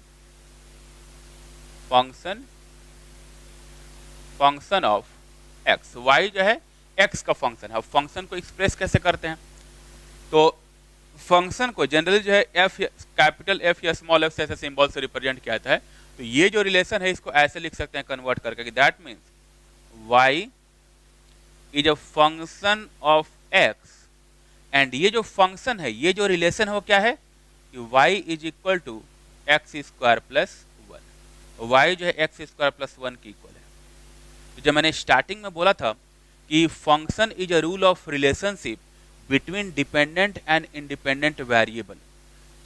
of x। y जो है x का फंक्शन है। अब फंक्शन को एक्सप्रेस कैसे करते हैं, तो फंक्शन को जनरली जो है कैपिटल F या स्मॉल f से ऐसे सिंबल से रिप्रेजेंट किया जाता है। तो ये जो रिलेशन है इसको ऐसे लिख सकते हैं कन्वर्ट करके कि that means y is a function of x, and ये जो फंक्शन है, ये जो रिलेशन है वो क्या है कि y is equal to x square plus 1। y जो है एक्स स्क्वायर प्लस 1 की इक्वल है। तो जब मैंने स्टार्टिंग में बोला था कि function is a rule of relationship between dependent and independent variable,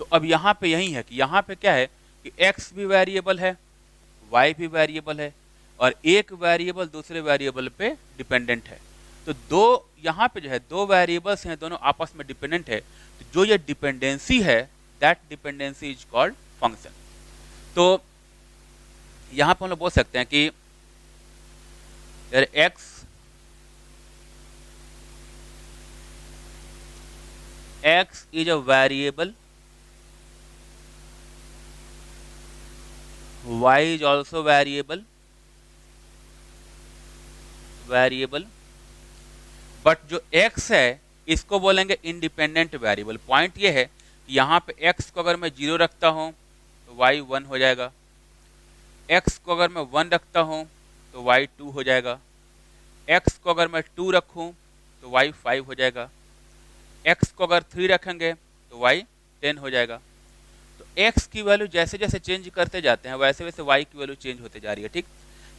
तो अब यहाँ पे यही है कि यहाँ पे क्या है कि x भी वेरिएबल है, y भी वेरिएबल है, और एक वेरिएबल दूसरे वेरिएबल पे डिपेंडेंट है। तो दो यहाँ पे जो है दो वेरिएबल्स हैं, दोनों आपस में डिपेंडेंट है। तो जो ये डिपेंडेंसी है, that dependency is called function. तो यहाँ पे हम लोग बोल सकते हैं कि x is a variable, y is also variable, but जो x है इसको बोलेंगे इंडिपेंडेंट वेरिएबल। पॉइंट ये है कि यहाँ पे x को अगर मैं 0 रखता हूँ तो y 1 हो जाएगा, x को अगर मैं 1 रखता हूँ तो y 2 हो जाएगा, x को अगर मैं 2 रखूँ तो y 5 हो जाएगा, x को अगर 3 रखेंगे तो y 10 हो जाएगा। तो x की वैल्यू जैसे जैसे चेंज करते जाते हैं वैसे वैसे y की वैल्यू चेंज होते जा रही है, ठीक।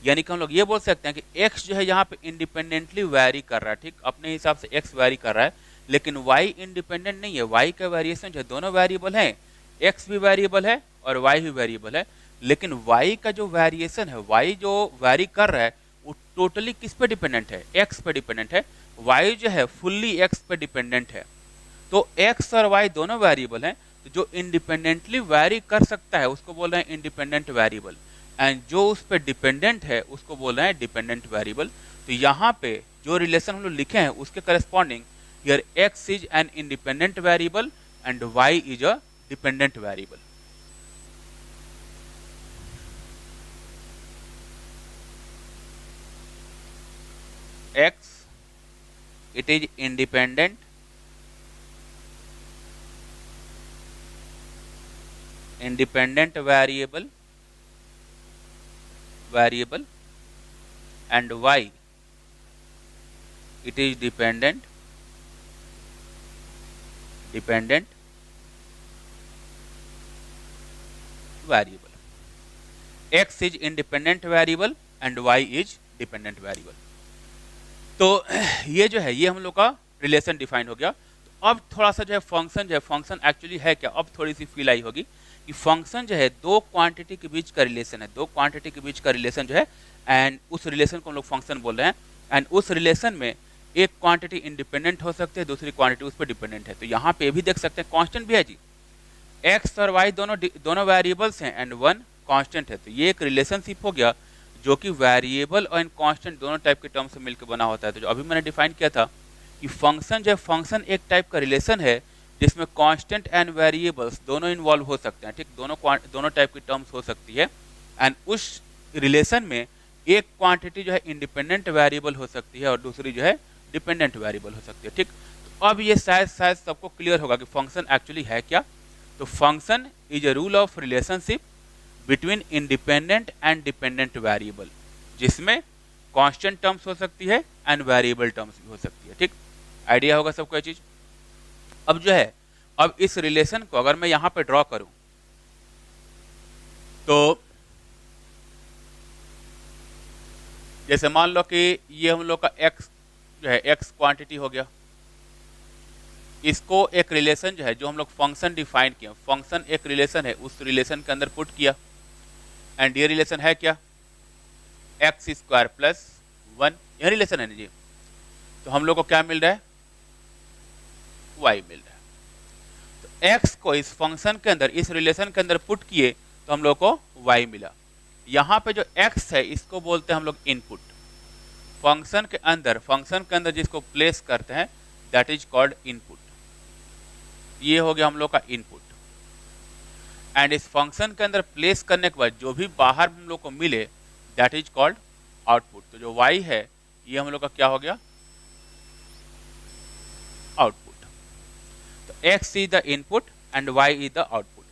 यानी कि हम लोग ये बोल सकते हैं कि x जो है यहाँ पे इंडिपेंडेंटली वैरी कर रहा है, ठीक, अपने हिसाब से x वैरी कर रहा है, लेकिन y इंडिपेंडेंट नहीं है। y का वेरिएशन जो है, दोनों वेरिएबल हैं, x भी वेरिएबल है और y भी वेरिएबल है, लेकिन y का जो वेरिएशन है, y जो वैरी कर रहा है वो टोटली किस पे डिपेंडेंट है, x पे डिपेंडेंट है। y जो है फुल्ली x पे डिपेंडेंट है। तो x और y दोनों वेरिएबल हैं, तो जो इंडिपेंडेंटली वैरी कर सकता है उसको बोल रहे हैं इंडिपेंडेंट वेरिएबल, एंड जो उस पर डिपेंडेंट है उसको बोल रहे हैं डिपेंडेंट वेरिएबल। तो यहाँ पे जो रिलेशन हम लोग लिखे हैं उसके corresponding here x is an independent variable and y is a dependent variable. x it is independent variable and y it is dependent dependent variable, x is independent variable and y is dependent variable. तो ये जो है ये हम लोग का relation define हो गया। तो अब थोड़ा सा जो है फंक्शन एक्चुअली है क्या, अब थोड़ी सी फील आई होगी कि फंक्शन जो है दो क्वांटिटी के बीच का रिलेशन है, दो क्वांटिटी के बीच का रिलेशन जो है, एंड उस रिलेशन को हम लोग फंक्शन बोल रहे हैं। एंड उस रिलेशन में एक क्वांटिटी इंडिपेंडेंट हो सकती है, दूसरी क्वांटिटी उस पर डिपेंडेंट है। तो यहाँ पे भी देख सकते हैं कांस्टेंट भी है जी, एक्स और वाई दोनों वेरिएबल्स हैं एंड वन कांस्टेंट है। तो ये एक रिलेशनशिप हो गया जो कि वेरिएबल और कांस्टेंट दोनों टाइप के टर्म से मिलकर बना होता है। तो जो अभी मैंने डिफाइन किया था कि फंक्शन जो है, फंक्शन एक टाइप का रिलेशन है जिसमें कांस्टेंट एंड वेरिएबल्स दोनों इन्वॉल्व हो सकते हैं, ठीक, दोनों टाइप की टर्म्स हो सकती है। एंड उस रिलेशन में एक क्वांटिटी जो है इंडिपेंडेंट वेरिएबल हो सकती है और दूसरी जो है डिपेंडेंट वेरिएबल हो सकती है, ठीक। तो अब ये शायद सबको क्लियर होगा कि फंक्शन एक्चुअली है क्या। तो function is a rule of relationship between independent and dependent variable, जिसमें कांस्टेंट टर्म्स हो सकती है एंड वेरिएबल टर्म्स भी हो सकती है, ठीक। आइडिया होगा सबको ये चीज। अब जो है, अब इस रिलेशन को अगर मैं यहां पे ड्रॉ करूं तो जैसे मान लो कि ये हम लोग का x जो है x क्वांटिटी हो गया, इसको एक रिलेशन जो है, जो हम लोग फंक्शन डिफाइन किया, फंक्शन एक रिलेशन है, उस रिलेशन के अंदर पुट किया। एंड ये रिलेशन है क्या, एक्स स्क्वायर प्लस 1, यह रिलेशन है ना जी। तो हम लोग को क्या मिल रहा है, y मिल रहा है। तो x को इस फंक्शन के अंदर, इस रिलेशन के अंदर पुट किए तो हम लोग को y मिला। यहाँ पे जो x है इसको बोलते हैं हम लोग इनपुट। फंक्शन के अंदर जिसको प्लेस करते हैं दैट इज कॉल्ड इनपुट। ये हो गया हम लोग का इनपुट। एंड इस फंक्शन के अंदर प्लेस करने के बाद जो भी बाहर हम लोग को मिले दैट इज कॉल्ड आउटपुट। तो जो y है ये हम लोग का क्या हो गया, आउटपुट। तो x is the input and y is the output.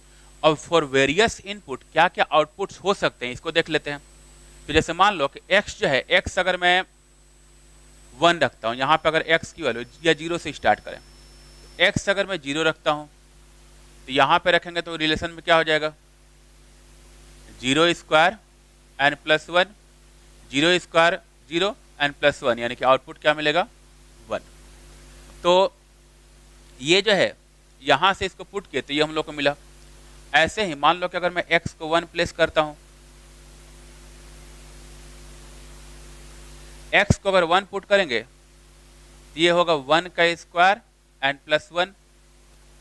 अब फॉर वेरियस इनपुट क्या क्या आउटपुट्स हो सकते हैं इसको देख लेते हैं। तो जैसे मान लो कि x जो है, x अगर मैं 1 रखता हूं, यहाँ पे अगर x की वैल्यू या 0 से स्टार्ट करें, तो x अगर मैं 0 रखता हूं तो यहाँ पे रखेंगे तो रिलेशन में क्या हो जाएगा, 0 square n plus 1, 0 square 0 n plus 1, यानी कि आउटपुट क्या मिलेगा 1। तो ये जो है यहाँ से इसको पुट किए तो ये हम लोग को मिला। ऐसे ही मान लो कि अगर मैं x को 1 प्लेस करता हूं, x को अगर 1 पुट करेंगे तो ये होगा 1 का स्क्वायर एंड प्लस 1,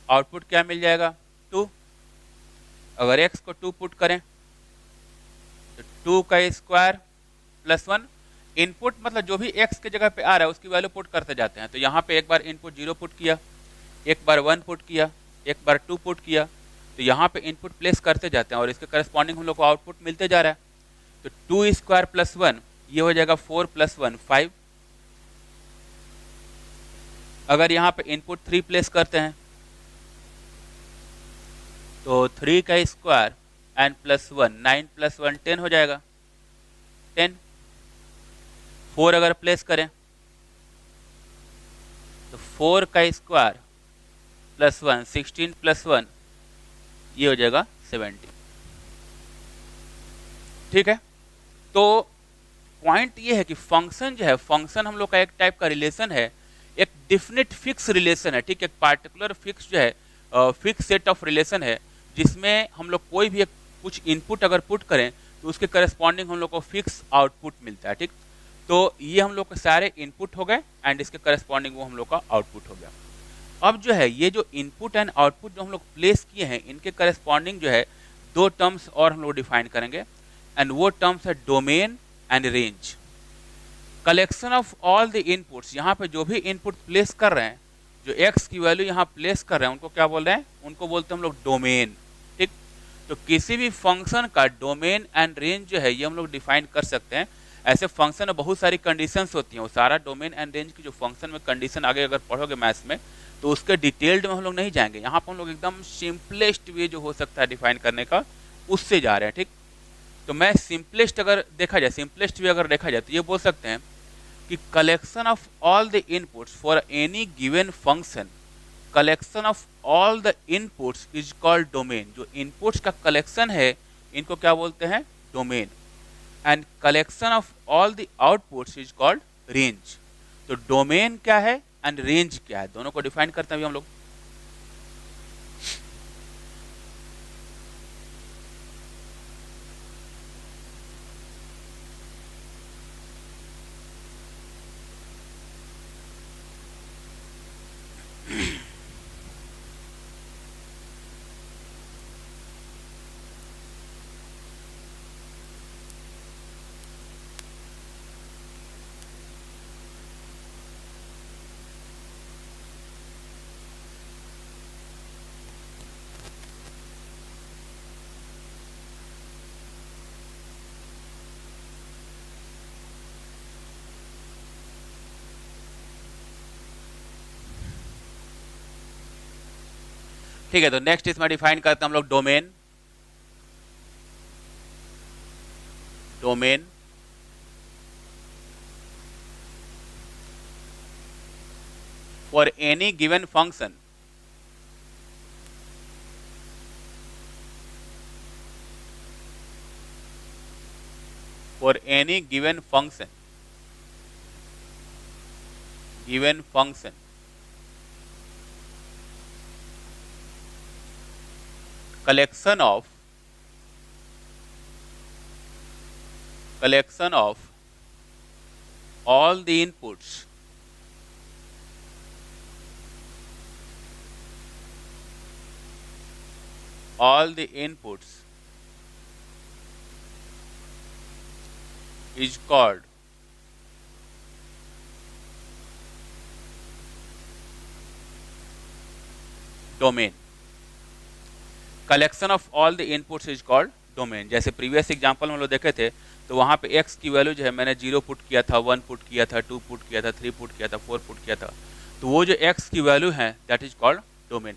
आउटपुट क्या मिल जाएगा 2। अगर x को 2 पुट करें तो 2 का स्क्वायर प्लस 1, इनपुट मतलब जो भी x के जगह पे आ रहा है उसकी वैल्यू पुट करते जाते हैं। तो यहाँ पे एक बार इनपुट 0 पुट किया, एक बार 1 पुट किया, एक बार 2 पुट किया, तो यहाँ पे इनपुट प्लेस करते जाते हैं और इसके करस्पॉन्डिंग हम लोग को आउटपुट मिलते जा रहा है। तो 2 स्क्वायर प्लस 1 ये हो जाएगा 4 प्लस 1 5। अगर यहाँ पे इनपुट 3 प्लेस करते हैं तो 3 का स्क्वायर एंड प्लस 1 9 प्लस 1 10 हो जाएगा 10। 4 अगर प्लेस करें तो 4 का स्क्वायर प्लस 1 16 प्लस 1 ये हो जाएगा 70। ठीक है, तो पॉइंट ये है कि फंक्शन जो है, फंक्शन हम लोग का एक टाइप का रिलेशन है, एक डिफिनिट फिक्स रिलेशन है, ठीक है, एक पार्टिकुलर फिक्स जो है फिक्स सेट ऑफ रिलेशन है जिसमें हम लोग कोई भी एक कुछ इनपुट अगर पुट करें तो उसके करस्पॉन्डिंग हम लोग को फिक्स आउटपुट मिलता है, ठीक। तो ये हम लोग के सारे इनपुट हो गए एंड इसके करस्पॉन्डिंग वो हम लोग का आउटपुट हो गया। अब जो है ये जो इनपुट एंड आउटपुट जो हम लोग प्लेस किए हैं इनके करस्पॉन्डिंग जो है 2 टर्म्स और हम लोग डिफाइन करेंगे एंड वो टर्म्स है domain and range. Collection of all the inputs, यहाँ पे जो भी इनपुट प्लेस कर रहे हैं, जो x की वैल्यू यहाँ प्लेस कर रहे हैं उनको क्या बोल रहे हैं, उनको बोलते हैं हम लोग डोमेन, ठीक। तो किसी भी फंक्शन का डोमेन एंड रेंज जो है ये हम लोग डिफाइन कर सकते हैं। ऐसे फंक्शन में बहुत सारी कंडीशंस होती हैं, वो सारा डोमेन एंड रेंज की जो फंक्शन में कंडीशन आगे अगर पढ़ोगे मैथ्स में तो उसके डिटेल्ड में हम लोग नहीं जाएंगे। यहाँ पर हम लोग एकदम सिंपलेस्ट वे जो हो सकता है डिफाइन करने का उससे जा रहे हैं, ठीक। तो मैं सिंपलेस्ट अगर देखा जाए, सिंपलेस्ट वे अगर देखा जाए तो ये बोल सकते हैं कि collection of all the inputs for any given function collection of all the inputs is called domain. जो इनपुट्स का कलेक्शन है इनको क्या बोलते हैं? Domain. And collection of all the outputs is called range. तो डोमेन क्या है एंड रेंज क्या है, दोनों को डिफाइन करते हैं अभी हम लोग। ठीक है, तो नेक्स्ट इसमें डिफाइन करते हैं हम लोग domain. Domain for any given function for any given function collection of all the inputs is called domain. Collection of all the inputs is called domain. जैसे प्रीवियस एग्जांपल में हम लोग देखे थे तो वहाँ पे x की वैल्यू जो है मैंने 0 पुट किया था, 1 पुट किया था, 2 पुट किया था, 3 पुट किया था, 4 पुट किया था। तो वो जो x की वैल्यू है that is called domain.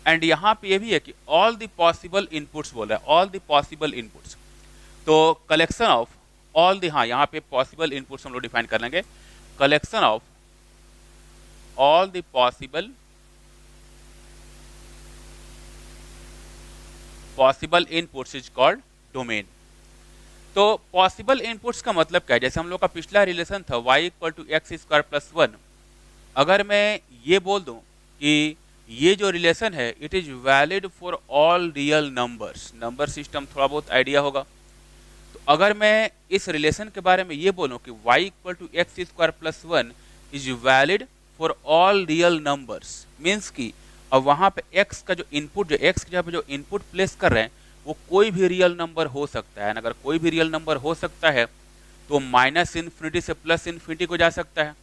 And यहाँ पे ये भी है कि ऑल द पॉसिबल इनपुट्स बोल रहा है, ऑल द पॉसिबल इनपुट्स। तो कलेक्शन ऑफ ऑल द, हाँ यहाँ पे पॉसिबल इनपुट्स हम लोग डिफाइन कर लेंगे। Collection of all the possible inputs is called domain. तो पॉसिबल इनपुट्स का मतलब क्या है? जैसे हम लोग का पिछला रिलेशन था y equal to x square plus 1। अगर मैं ये बोल दूं कि ये जो रिलेशन है it is valid for all real numbers, number system थोड़ा बहुत आइडिया होगा। तो अगर मैं इस रिलेशन के बारे में ये बोलूं कि y equal to x square plus 1 is valid for all real numbers, means कि अब वहाँ पे x का जो इनपुट, जो x की जगह पे जो इनपुट प्लेस कर रहे हैं वो कोई भी रियल नंबर हो सकता है। अगर कोई भी रियल नंबर हो सकता है तो माइनस इन्फिनिटी से प्लस इन्फिनिटी को जा सकता है।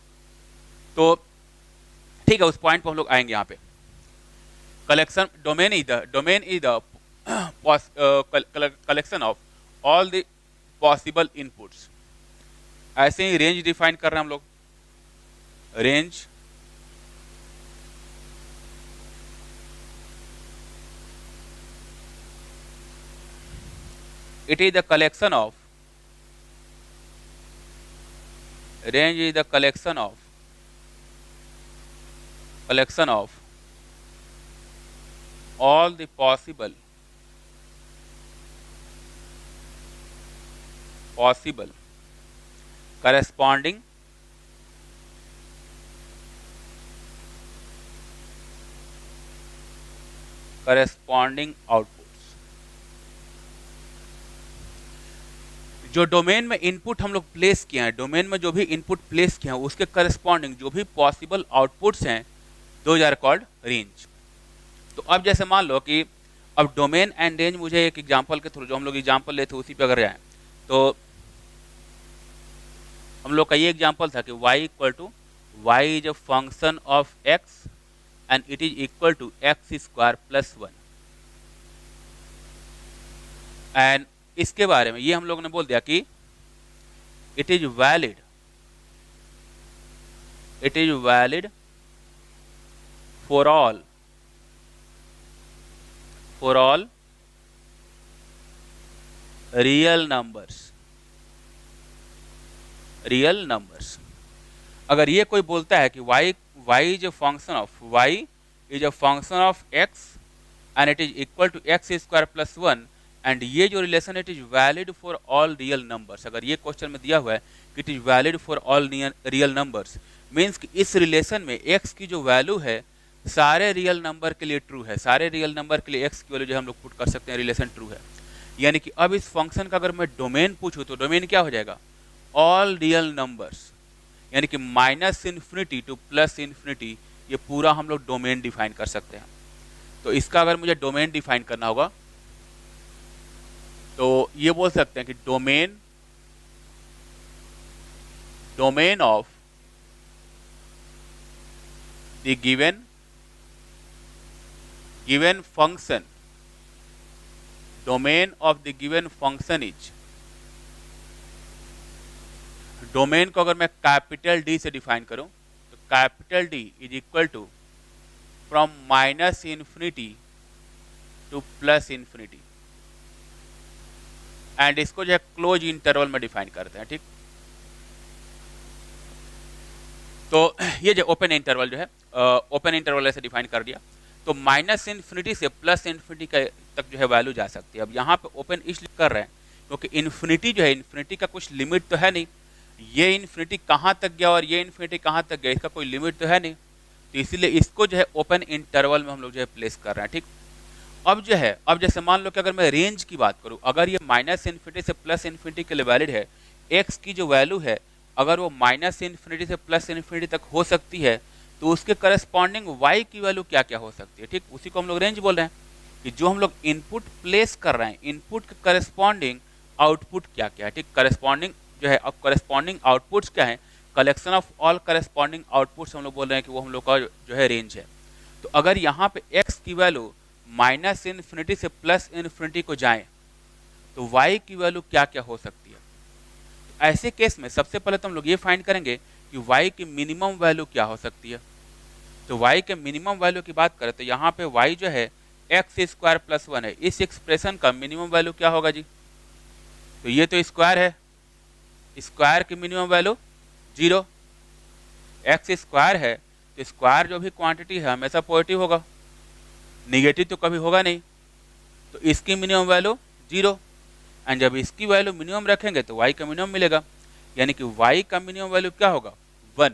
तो ठीक है, उस पॉइंट पर हम लोग आएंगे यहाँ पे। Collection domain is the collection of all the possible inputs. ऐसे ही रेंज डिफाइन कर रहे हैं हम लोग। Range it is the collection of range is the collection of all the possible corresponding outputs। जो डोमेन में इनपुट हम लोग प्लेस किए हैं, डोमेन में जो भी इनपुट प्लेस किए हैं उसके करस्पॉन्डिंग जो भी पॉसिबल आउटपुट्स हैं दोज आर कॉल्ड रेंज। तो अब जैसे मान लो कि अब डोमेन एंड रेंज, मुझे एक एग्जांपल के थ्रू, जो हम लोग एग्जांपल लेते उसी पे अगर जाएं तो हम लोग का ये एग्जांपल था कि y equal to y is a function of x and it is equal to x square plus 1। And इसके बारे में ये हम लोगों ने बोल दिया कि it is valid for all real numbers. अगर ये कोई बोलता है कि y is a function of y is a function of x and it is equal to x square plus 1, and ये जो relation it is valid for all real numbers. अगर ये क्वेश्चन में दिया हुआ है कि it is valid for all real numbers, means कि इस रिलेशन में एक्स की जो वैल्यू है सारे रियल नंबर के लिए ट्रू है। सारे रियल नंबर के लिए एक्स की वैल्यू जो हम लोग पुट कर सकते हैं रिलेशन ट्रू है। यानी कि अब इस फंक्शन का अगर मैं डोमेन पूछूं तो डोमेन क्या हो जाएगा, ऑल रियल नंबर्स, यानी कि minus infinity to plus infinity, ये पूरा हम लोग डोमेन डिफाइन कर सकते हैं। तो इसका अगर मुझे डोमेन डिफाइन करना होगा तो ये बोल सकते हैं कि domain of the given function, domain of the given function is, domain को अगर मैं कैपिटल डी से डिफाइन करूं तो capital D is equal to from minus infinity to plus infinity, and इसको जो है क्लोज इंटरवल में डिफाइन करते हैं। ठीक, तो ये जो ओपन इंटरवल जो है ओपन इंटरवल ऐसे डिफाइन कर दिया, तो माइनस इन्फिनिटी से प्लस इन्फिनिटी तक जो है वैल्यू जा सकती है। अब यहाँ पे ओपन इसलिए कर रहे हैं क्योंकि इन्फिनिटी जो है, इन्फिनिटी का कुछ लिमिट तो है नहीं, ये इन्फिनिटी कहाँ तक गया और ये इन्फिनिटी कहाँ तक गया, इसका कोई लिमिट तो है नहीं, तो इसीलिए इसको जो है ओपन इंटरवल में हम लोग जो है प्लेस कर रहे हैं। ठीक, अब जो है, अब जैसे मान लो कि अगर मैं रेंज की बात करूं, अगर ये माइनस इन्फिनिटी से प्लस इन्फिनिटी के लिए वैलिड है, एक्स की जो वैल्यू है अगर वो माइनस इन्फिनिटी से प्लस इन्फिनिटी तक हो सकती है, तो उसके करस्पॉन्डिंग वाई की वैल्यू क्या क्या हो सकती है। ठीक, उसी को हम लोग रेंज बोल रहे हैं कि जो हम लोग इनपुट प्लेस कर रहे हैं, इनपुट के करस्पॉन्डिंग आउटपुट क्या क्या है। ठीक, करस्पॉन्डिंग जो है, अब करस्पॉन्डिंग आउटपुट्स क्या है, collection of all corresponding outputs हम लोग बोल रहे हैं कि वो हम लोग का जो है रेंज है। तो अगर यहाँ पे एक्स की वैल्यू माइनस इन्फिनिटी से प्लस इन्फिनिटी को जाए तो वाई की वैल्यू क्या क्या हो सकती है। तो ऐसे केस में सबसे पहले तो हम लोग ये फाइंड करेंगे कि वाई की मिनिमम वैल्यू क्या हो सकती है। तो वाई के मिनिमम वैल्यू की बात करें तो यहाँ पे वाई जो है एक्स स्क्वायर प्लस 1 है, इस एक्सप्रेशन का मिनिमम वैल्यू क्या होगा जी, तो ये तो स्क्वायर है, स्क्वायर की मिनिमम वैल्यू 0, एक्स स्क्वायर है तो स्क्वायर जो भी क्वांटिटी है हमेशा पॉजिटिव होगा, निगेटिव तो कभी होगा नहीं, तो इसकी मिनिमम वैल्यू 0, एंड जब इसकी वैल्यू मिनिमम रखेंगे तो y का मिनिमम मिलेगा, यानी कि y का मिनिमम वैल्यू क्या होगा 1।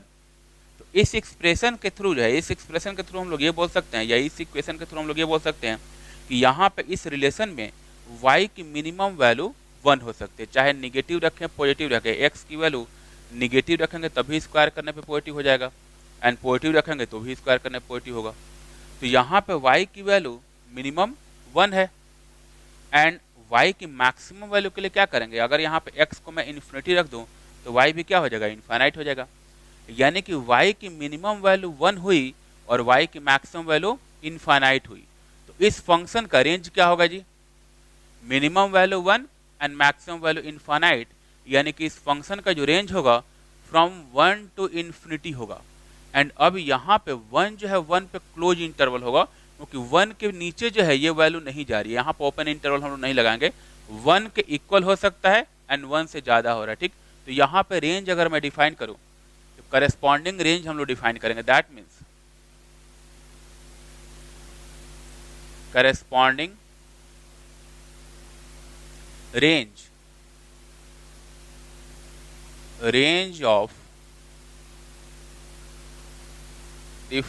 तो इस एक्सप्रेशन के थ्रू जो है, इस एक्सप्रेशन के थ्रू हम लोग ये बोल सकते हैं, या इस इक्वेशन के थ्रू हम लोग ये बोल सकते हैं कि यहाँ पे इस रिलेशन में y की मिनिमम वैल्यू 1 हो सकती है, चाहे निगेटिव रखें पॉजिटिव रखें। x की वैल्यू निगेटिव रखेंगे तभी स्क्वायर करने पे पॉजिटिव हो जाएगा, एंड पॉजिटिव रखेंगे तो भी स्क्वायर करने पे पॉजिटिव होगा। तो यहाँ पे y की वैल्यू मिनिमम 1 है, एंड y की मैक्सिमम वैल्यू के लिए क्या करेंगे, अगर यहाँ पे x को मैं इन्फिनिटी रख दूँ तो y भी क्या हो जाएगा, इनफाइनाइट हो जाएगा, यानी कि y की मिनिमम वैल्यू 1 हुई और y की मैक्सिमम वैल्यू इनफाइनाइट हुई। तो इस फंक्शन का रेंज क्या होगा जी, minimum value 1 and maximum value infinite, यानी कि इस फंक्शन का जो रेंज होगा फ्रॉम 1 टू इन्फिनिटी होगा। एंड अब यहाँ पे 1 जो है 1 पे क्लोज इंटरवल होगा, क्योंकि 1 के नीचे जो है ये वैल्यू नहीं जा रही है, यहाँ पे ओपन इंटरवल हम लोग नहीं लगाएंगे, 1 के इक्वल हो सकता है एंड 1 से ज़्यादा हो रहा है। ठीक, तो यहाँ पे रेंज अगर मैं डिफाइन करूँ तो करस्पॉन्डिंग रेंज हम लोग डिफाइन करेंगे, that means corresponding range of the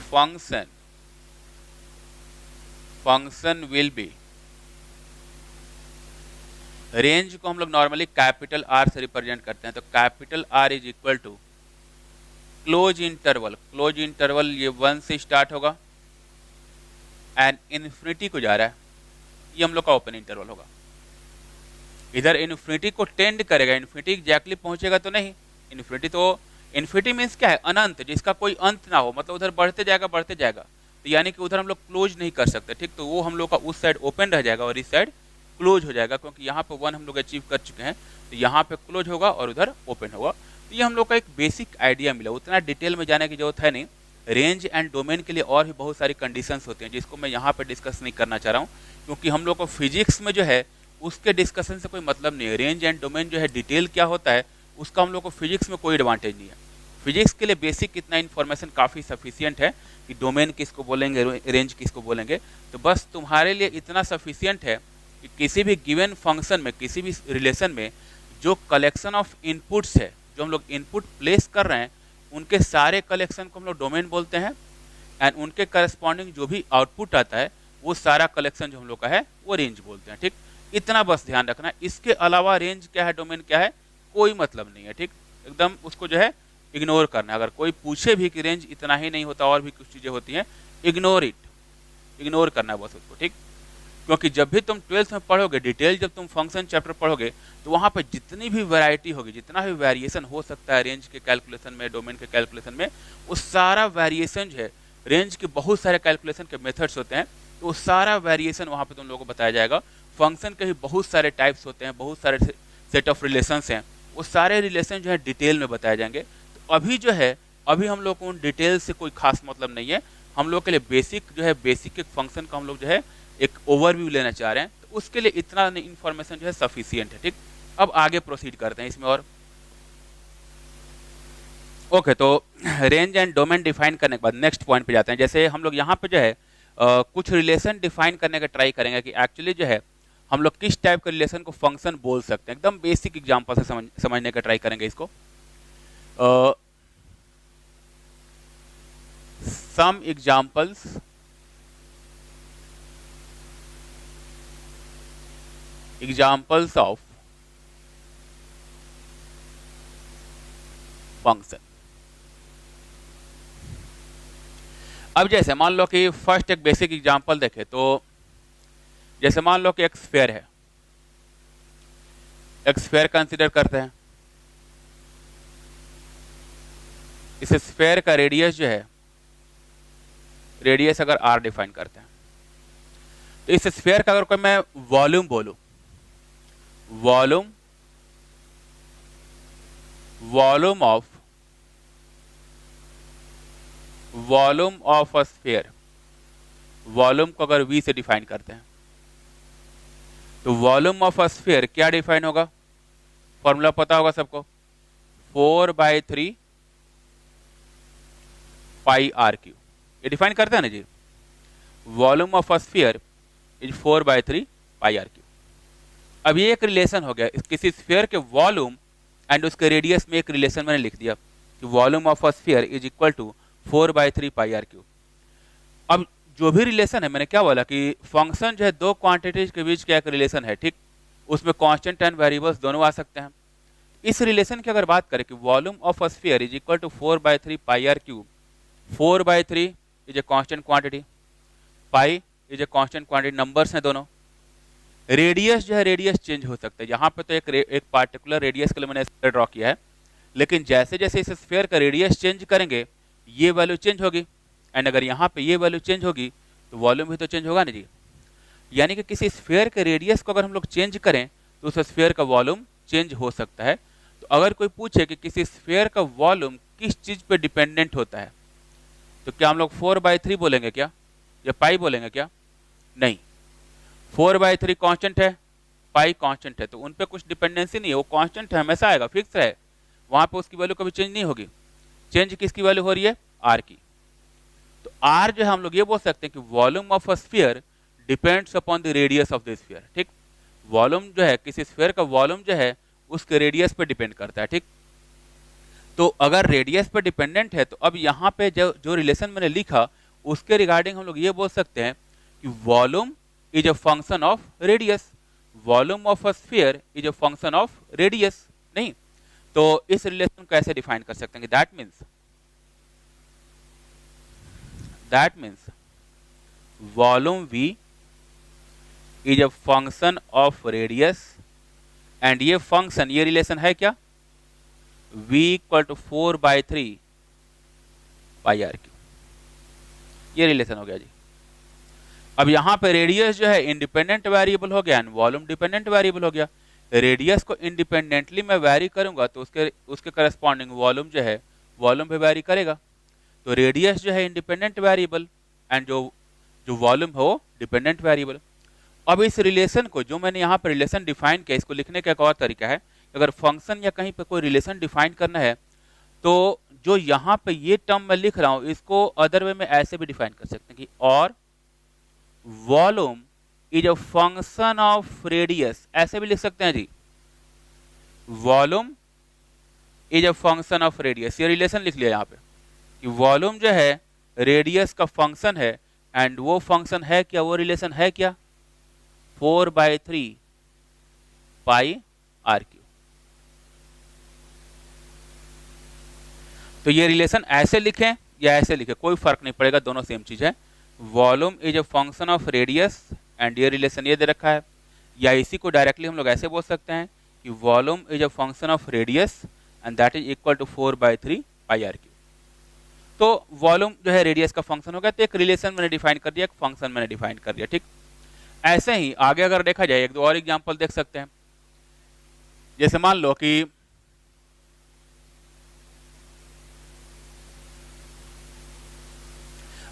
function will be, range को हम लोग नॉर्मली कैपिटल आर से रिप्रेजेंट करते हैं, तो capital R is equal to close interval, close interval ये 1 से स्टार्ट होगा एंड इन्फिनिटी को जा रहा है, ये हम लोग का ओपन इंटरवल होगा। इधर इन्फिनिटी को टेंड करेगा, इन्फिनिटी एग्जैक्टली पहुंचेगा तो नहीं, इन्फिनिटी तो, इन्फिनिटी मीन्स क्या है, अनंत, जिसका कोई अंत ना हो, मतलब उधर बढ़ते जाएगा, तो यानी कि उधर हम लोग क्लोज नहीं कर सकते। ठीक, तो वो हम लोग का उस साइड ओपन रह जाएगा और इस साइड क्लोज हो जाएगा, क्योंकि यहाँ पे 1 हम लोग अचीव कर चुके हैं, तो यहाँ पे क्लोज होगा और उधर ओपन होगा। तो ये हम लोग का एक बेसिक आइडिया मिला, उतना डिटेल में जाने की जरूरत है नहीं। रेंज एंड डोमेन के लिए और भी बहुत सारी कंडीशंस होते हैं जिसको मैं यहाँ पे डिस्कस नहीं करना चाह रहा हूँ, क्योंकि हम लोग को फिजिक्स में जो है उसके डिस्कशन से कोई मतलब नहीं है। रेंज एंड डोमेन जो है डिटेल क्या होता है उसका हम लोग को फिजिक्स में कोई एडवांटेज नहीं है। फिजिक्स के लिए बेसिक इतना इन्फॉर्मेशन काफ़ी सफिशियंट है कि डोमेन किसको बोलेंगे, रेंज किसको बोलेंगे। तो बस तुम्हारे लिए इतना सफिशियंट है कि किसी भी गिवन फंक्शन में, किसी भी रिलेशन में जो कलेक्शन ऑफ इनपुट्स है, जो हम लोग इनपुट प्लेस कर रहे हैं, उनके सारे कलेक्शन को हम लोग डोमेन बोलते हैं। एंड उनके करस्पॉन्डिंग जो भी आउटपुट आता है वो सारा कलेक्शन जो हम लोग का है वो रेंज बोलते हैं। ठीक, इतना बस ध्यान रखना। इसके अलावा रेंज क्या है, डोमेन क्या है, कोई मतलब नहीं है। ठीक, एकदम उसको जो है इग्नोर करना है। अगर कोई पूछे भी कि रेंज इतना ही नहीं होता, और भी कुछ चीज़ें होती हैं, इग्नोर इट, इग्नोर करना है बस उसको। ठीक, क्योंकि जब भी तुम 12th में पढ़ोगे डिटेल, जब तुम फंक्शन चैप्टर पढ़ोगे, तो वहाँ पर जितनी भी वैरायटी होगी, जितना भी वेरिएशन हो सकता है रेंज के कैलकुलेशन में, डोमेन के कैलकुलेशन में, वो सारा वेरिएशन जो है, रेंज के बहुत सारे कैलकुलेशन के मेथड्स होते हैं, तो वो सारा वेरिएशन वहाँ पे तुम लोगों को बताया जाएगा। फंक्शन के भी बहुत सारे टाइप्स होते हैं, बहुत सारे सेट ऑफ रिलेशंस हैं, वो सारे रिलेशन जो है डिटेल में बताए जाएंगे। तो अभी जो है, अभी हम लोग को उन डिटेल से कोई खास मतलब नहीं है। हम लोग के लिए बेसिक जो है, बेसिक एक फंक्शन का हम लोग जो है एक ओवरव्यू लेना चाह रहे हैं, तो उसके लिए इतना इन्फॉर्मेशन जो है सफिशियंट है। ठीक, अब आगे प्रोसीड करते हैं इसमें। और ओके, तो रेंज एंड डोमेन डिफाइन करने के बाद नेक्स्ट पॉइंट पे जाते हैं। जैसे हम लोग यहाँ पे जो है कुछ रिलेशन डिफाइन करने का ट्राई करेंगे कि एक्चुअली जो है हम लोग किस टाइप के रिलेशन को फंक्शन बोल सकते हैं। एकदम बेसिक एग्जांपल से समझने का ट्राई करेंगे इसको। Some examples of function. अब जैसे मान लो कि फर्स्ट एक बेसिक एग्जांपल देखें, तो जैसे मान लो कि एक स्फीयर है, एक स्फीयर कंसीडर करते हैं। इस स्फीयर का रेडियस जो है, रेडियस अगर r डिफाइन करते हैं, तो इस स्फीयर का अगर कोई मैं वॉल्यूम बोलूं, volume of a sphere, volume को अगर v से डिफाइन करते हैं, तो वॉल्यूम ऑफ अ स्फीयर क्या डिफाइन होगा, फॉर्मूला पता होगा सबको, 4/3 पाई r3। ये डिफाइन करते हैं ना जी, volume of a sphere is 4/3 pi r3। अब ये एक रिलेशन हो गया, किसी स्फीयर के वॉल्यूम एंड उसके रेडियस में एक रिलेशन मैंने लिख दिया कि volume of a sphere is equal to 4/3 pi r3। अब जो भी रिलेशन है, मैंने क्या बोला कि फंक्शन जो है दो क्वांटिटीज के बीच का एक रिलेशन है। ठीक, उसमें कांस्टेंट एंड वेरिएबल्स दोनों आ सकते हैं। इस रिलेशन की अगर बात करें कि volume of a sphere is equal to 4/3 pi r3, 4/3 is a constant quantity, pi is a constant quantity, numbers हैं दोनों। रेडियस जो है, रेडियस चेंज हो सकता है। यहाँ पे तो एक पार्टिकुलर रेडियस के लिए मैंने स्फीयर ड्रॉ किया है, लेकिन जैसे जैसे इस स्फीयर का रेडियस चेंज करेंगे, ये वैल्यू चेंज होगी। एंड अगर यहाँ पे ये वैल्यू चेंज होगी, तो वॉल्यूम भी तो चेंज होगा ना जी। यानी कि किसी स्फीयर के रेडियस को अगर हम लोग चेंज करें, तो उस स्फीयर का वॉल्यूम चेंज हो सकता है। तो अगर कोई पूछे कि किसी स्फीयर का वॉल्यूम किस चीज़ पे डिपेंडेंट होता है, तो क्या हम लोग 4/3 बोलेंगे क्या, या पाई बोलेंगे क्या? नहीं, 4/3 कांस्टेंट है, पाई कांस्टेंट है, तो उन पे कुछ डिपेंडेंसी नहीं है, वो कांस्टेंट है, हमेशा आएगा, फिक्स है, वहां पे उसकी वैल्यू कभी चेंज नहीं होगी। चेंज किसकी वैल्यू हो रही है, आर की। तो आर जो है हम लोग ये बोल सकते हैं कि volume of a sphere depends upon the radius of the sphere. ठीक, वॉल्यूम जो है, किसी स्फीयर का वॉल्यूम जो है उसके रेडियस पे डिपेंड करता है। ठीक, तो अगर रेडियस पे डिपेंडेंट है, तो अब यहाँ पे जो रिलेशन मैंने लिखा, उसके रिगार्डिंग हम लोग ये बोल सकते हैं कि volume is a function of radius, volume of a sphere is a function of radius. नहीं, तो इस रिलेशन को कैसे डिफाइन कर सकते हैं कि that means volume v is a function of radius, and ये फंक्शन, ये रिलेशन है क्या, v equal to 4/3 pi r3। ये रिलेशन हो गया जी। अब यहाँ पे रेडियस जो है इंडिपेंडेंट वेरिएबल हो गया, वॉल्यूम डिपेंडेंट वेरिएबल हो गया। रेडियस को इंडिपेंडेंटली मैं वेरी करूंगा, तो उसके करस्पॉन्डिंग वॉल्यूम जो है, वॉल्यूम भी वेरी करेगा। तो रेडियस जो है इंडिपेंडेंट वेरिएबल, एंड जो वॉल्यूम है वो डिपेंडेंट वेरिएबल। अब इस रिलेशन को, जो मैंने यहाँ पर रिलेशन डिफाइन किया, इसको लिखने का एक और तरीका है, अगर फंक्शन या कहीं पे कोई रिलेशन डिफाइन करना है, तो जो यहाँ पे ये टर्म मैं लिख रहा हूं इसको अदर वे में ऐसे भी डिफाइन कर सकते हैं कि और volume is a function of radius, ऐसे भी लिख सकते हैं जी, volume is a function of radius. ये रिलेशन लिख लिया यहाँ पे कि वॉल्यूम जो है रेडियस का फंक्शन है, एंड वो फंक्शन है क्या, वो रिलेशन है क्या, 4/3 पाई आर क्यू। तो ये रिलेशन ऐसे लिखें या ऐसे लिखें कोई फर्क नहीं पड़ेगा, दोनों सेम चीज है। Volume is a function of radius and ये रिलेशन ये दे रखा है, या इसी को डायरेक्टली हम लोग ऐसे बोल सकते हैं कि volume is a function of radius and that is equal to 4/3 pi r cube. तो वॉल्यूम जो है रेडियस का फंक्शन होगा, तो एक रिलेशन मैंने डिफाइन कर दिया, एक फंक्शन मैंने डिफाइन कर दिया, ठीक। ऐसे ही आगे अगर देखा जाए एक दो और एग्जांपल देख सकते हैं। जैसे मान लो कि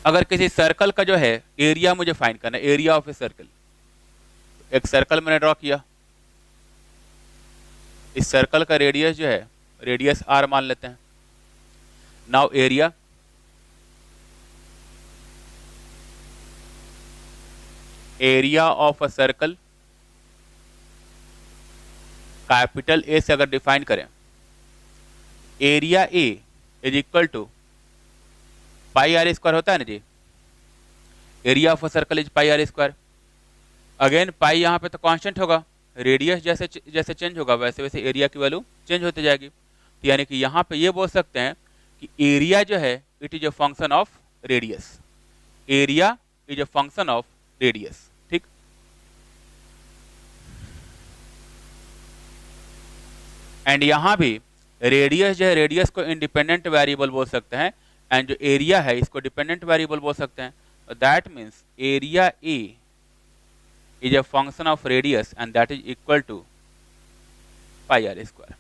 अगर किसी सर्कल का जो है एरिया मुझे फाइंड करना है, एरिया ऑफ ए सर्कल, एक सर्कल मैंने ड्रॉ किया, इस सर्कल का रेडियस जो है रेडियस आर मान लेते हैं। Now area of a circle capital A से अगर डिफाइन करें, area A is equal to pi r square होता है ना जी, area of a circle is pi r square. Again pi यहाँ पे तो कांस्टेंट होगा, रेडियस जैसे जैसे चेंज होगा वैसे वैसे एरिया की वैल्यू चेंज होती जाएगी। तो यानी कि यहाँ पे ये बोल सकते हैं कि एरिया जो है it is a function of radius, area is a function of radius, ठीक। एंड यहाँ भी रेडियस जो है रेडियस को इंडिपेंडेंट वेरिएबल बोल सकते हैं, एंड जो एरिया है इसको डिपेंडेंट वेरिएबल बोल सकते हैं। That means area A is a function of radius and that is equal to pi r square,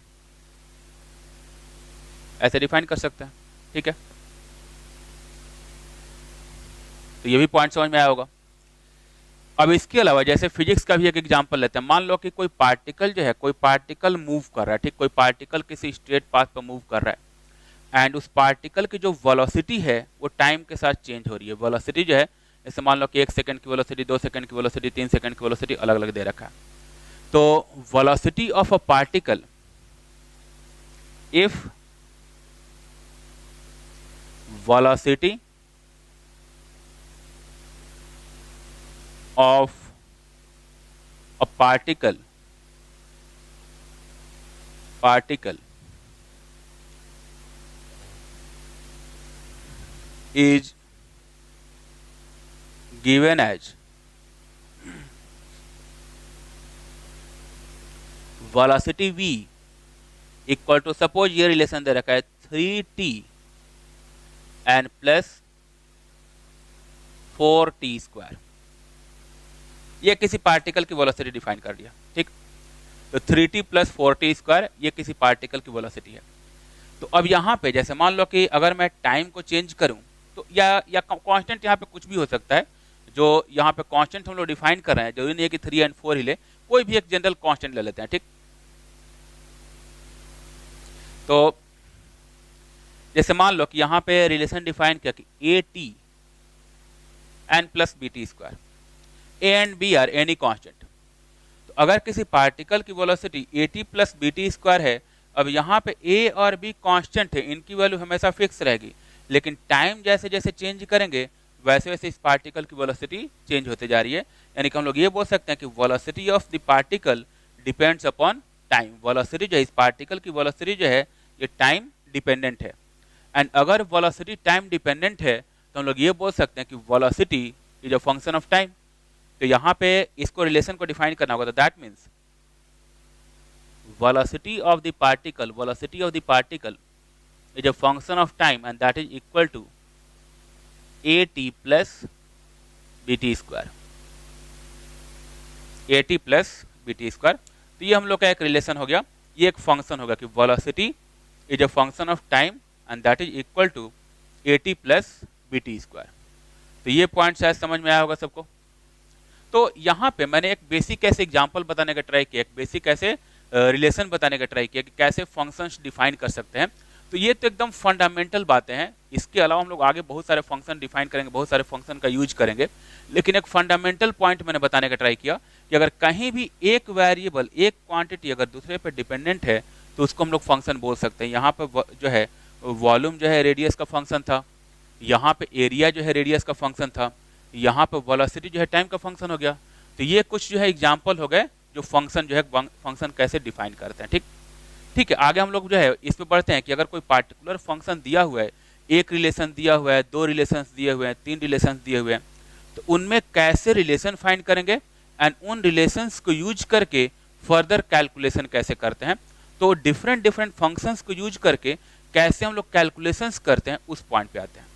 ऐसे डिफाइन कर सकते हैं, ठीक है। तो ये भी पॉइंट समझ में आया होगा। अब इसके अलावा जैसे फिजिक्स का भी एक एग्जांपल लेते हैं। मान लो कि कोई पार्टिकल जो है, कोई पार्टिकल मूव कर रहा है, ठीक, कोई पार्टिकल किसी स्ट्रेट पाथ पर मूव कर रहा है, एंड उस पार्टिकल की जो वेलोसिटी है वो टाइम के साथ चेंज हो रही है। वेलोसिटी जो है, जैसे मान लो कि 1 सेकंड की वेलोसिटी, 2 सेकंड की वेलोसिटी, 3 सेकंड की वेलोसिटी अलग अलग दे रखा है। तो velocity of a particle, if velocity of a particle is given as velocity v equal to, suppose ये रिलेशन दे रखा है 3t N plus 4t square, ये किसी पार्टिकल की वेलोसिटी डिफाइन कर दिया, ठीक। तो 3t प्लस 4t स्क्वायर ये किसी पार्टिकल की वेलोसिटी है। तो अब यहाँ पे जैसे मान लो कि अगर मैं टाइम को चेंज करूं तो या कांस्टेंट यहाँ पे कुछ भी हो सकता है, जो यहाँ पे कांस्टेंट हम लोग डिफाइन कर रहे हैं, जरूरी नहीं है कि 3 एंड 4 ही ले, कोई भी एक जनरल कांस्टेंट ले लेते हैं, ठीक। तो जैसे मान लो कि यहाँ पे रिलेशन डिफाइन किया कि a t n plus b t square, a and b are any constant. तो अगर किसी पार्टिकल की velocity a t plus b t square है, अब यहाँ पे ए और बी कांस्टेंट है, इनकी वैल्यू हमेशा फिक्स रहेगी, लेकिन टाइम जैसे जैसे चेंज करेंगे वैसे वैसे इस पार्टिकल की वेलोसिटी चेंज होते जा रही है। यानी कि हम लोग ये बोल सकते हैं कि velocity of the particle depends upon time. Velocity जो है, इस पार्टिकल की वेलोसिटी जो है ये टाइम डिपेंडेंट है। एंड अगर वेलोसिटी टाइम डिपेंडेंट है तो हम लोग ये बोल सकते हैं कि velocity is a function of time. तो यहाँ पे इसको रिलेशन को डिफाइन करना होगा, तो that means velocity of the particle is a function of time and that is equal to at plus bt square, at plus bt square। तो ये हम लोग का एक रिलेशन हो गया, ये एक फंक्शन होगा कि velocity is a function of time and that is equal to at plus bt square। तो ये पॉइंट शायद समझ में आया होगा सबको। तो यहाँ पे मैंने एक बेसिक ऐसे एग्जांपल बताने का ट्राई किया, एक बेसिक ऐसे रिलेशन बताने का ट्राई किया कि कैसे फंक्शंस डिफाइन कर सकते हैं। तो ये तो एकदम फंडामेंटल बातें हैं। इसके अलावा हम लोग आगे बहुत सारे फंक्शन डिफाइन करेंगे, बहुत सारे फंक्शन का यूज करेंगे, लेकिन एक फंडामेंटल पॉइंट मैंने बताने का ट्राई किया कि अगर कहीं भी एक वेरिएबल, एक क्वांटिटी अगर दूसरे पे डिपेंडेंट है तो उसको हम लोग फंक्शन बोल सकते हैं। यहाँ पे जो है वॉल्यूम जो है रेडियस का फंक्शन था, यहाँ पे एरिया जो है रेडियस का फंक्शन था, यहाँ पे वेलोसिटी जो है टाइम का फंक्शन हो गया। तो ये कुछ जो है एग्जाम्पल हो गए जो फंक्शन जो है फंक्शन कैसे डिफाइन करते हैं। ठीक है, आगे हम लोग जो है इस पे बढ़ते हैं कि अगर कोई पार्टिकुलर फंक्शन दिया हुआ है, एक रिलेशन दिया हुआ है, दो रिलेशंस दिए हुए हैं, तीन रिलेशंस दिए हुए हैं, तो उनमें कैसे रिलेशन फाइंड करेंगे एंड उन रिलेशंस को यूज करके फर्दर कैलकुलेशन कैसे करते हैं। तो डिफरेंट डिफरेंट फंक्शंस को यूज करके कैसे हम लोग कैलकुलेशंस करते हैं उस पॉइंट पे आते हैं।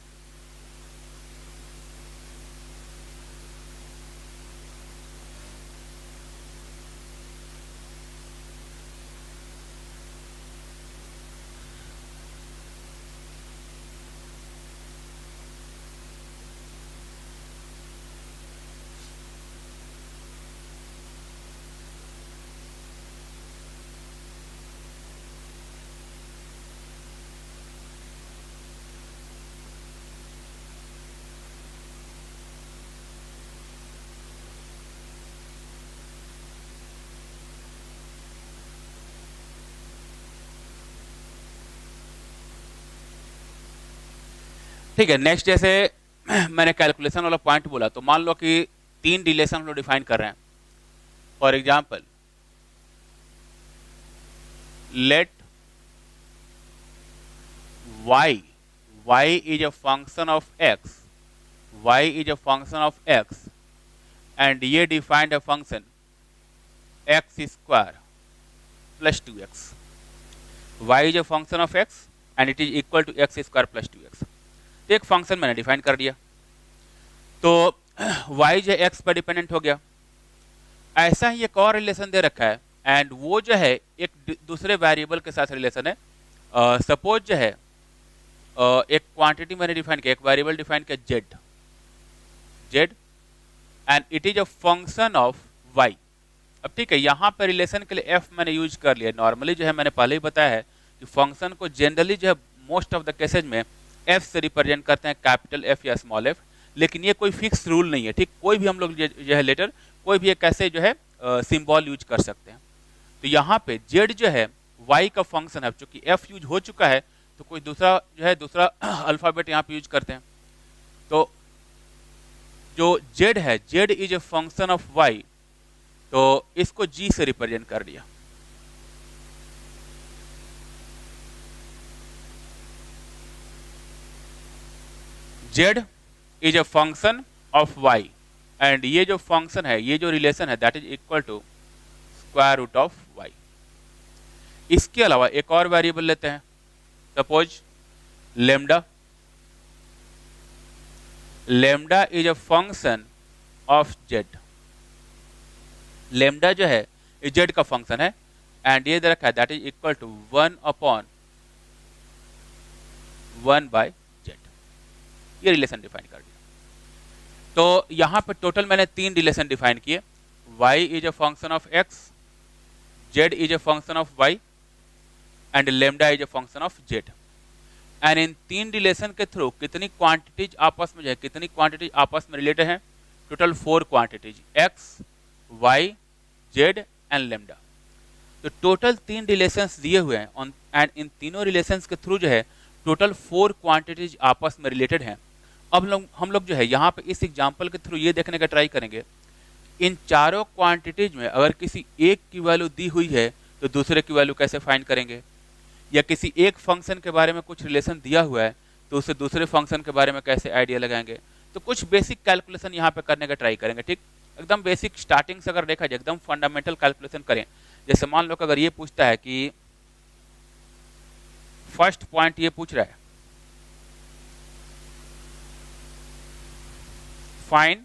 ठीक है, नेक्स्ट जैसे मैंने कैलकुलेशन वाला पॉइंट बोला, तो मान लो कि तीन रिलेशन हम लोग डिफाइन कर रहे हैं। For example, let y is a function of x, y is a function of x, and ये defined a function x square plus 2x. y is a function of x and it is equal to x square plus 2x. तो एक function मैंने define कर दिया, तो y जो x पर dependent हो गया। ऐसा ही एक और रिलेशन दे रखा है एंड वो जो है एक दूसरे वेरिएबल के साथ रिलेशन है। सपोज जो है एक क्वांटिटी मैंने डिफाइन किया, एक वेरिएबल डिफाइन किया z and it is a function of y। अब ठीक है, यहाँ पर रिलेशन के लिए f मैंने यूज कर लिया। नॉर्मली जो है मैंने पहले ही बताया है कि फंक्शन को जनरली जो है मोस्ट ऑफ द केसेज में f से रिप्रेजेंट करते हैं, कैपिटल F या स्मॉल f, लेकिन ये कोई फिक्स रूल नहीं है। ठीक, कोई भी हम लोग जो है लेटर कोई भी एक ऐसे जो है सिंबल यूज कर सकते हैं। तो यहाँ पे z जो है y का फंक्शन है, चूंकि f यूज हो चुका है तो कोई दूसरा जो है दूसरा अल्फाबेट यहाँ पे यूज करते हैं। तो जो z है, z is a function of y, तो इसको g से रिप्रेजेंट कर दिया। z is a function of y and ये जो फंक्शन है, ये जो रिलेशन है, that is equal to square root of y। इसके अलावा एक और वेरिएबल लेते हैं, suppose lambda. Lambda is a function of z। Lambda जो है ये z का फंक्शन है एंड ये दे रखा है that is equal to 1/1 z। ये रिलेशन डिफाइन कर दिया। तो यहां पर टोटल मैंने तीन रिलेशन डिफाइन किए, y is a function of x, z is a function of y and lambda is a function of z। And इन तीन रिलेशन के थ्रू कितनी क्वांटिटीज आपस में जो है, कितनी क्वांटिटीज आपस में रिलेटेड हैं? Total 4 quantities, x, y, z and lambda. तो टोटल तीन रिलेशंस दिए हुए हैं एंड इन तीनों रिलेशंस के थ्रू जो है टोटल 4 क्वांटिटीज आपस में रिलेटेड हैं। अब हम लोग जो है यहाँ पे इस एग्जांपल के थ्रू ये देखने का ट्राई करेंगे, इन चारों क्वांटिटीज में अगर किसी एक की वैल्यू दी हुई है तो दूसरे की वैल्यू कैसे फाइंड करेंगे, या किसी एक फंक्शन के बारे में कुछ रिलेशन दिया हुआ है तो उससे दूसरे फंक्शन के बारे में कैसे आइडिया लगाएंगे। तो कुछ बेसिक कैलकुलेशन यहाँ पे करने का ट्राई करेंगे। ठीक, एकदम बेसिक स्टार्टिंग से अगर देखा जाए एकदम फंडामेंटल कैलकुलेशन करें। जैसे मान लो कि अगर ये पूछता है कि फर्स्ट पॉइंट ये पूछ रहा है, find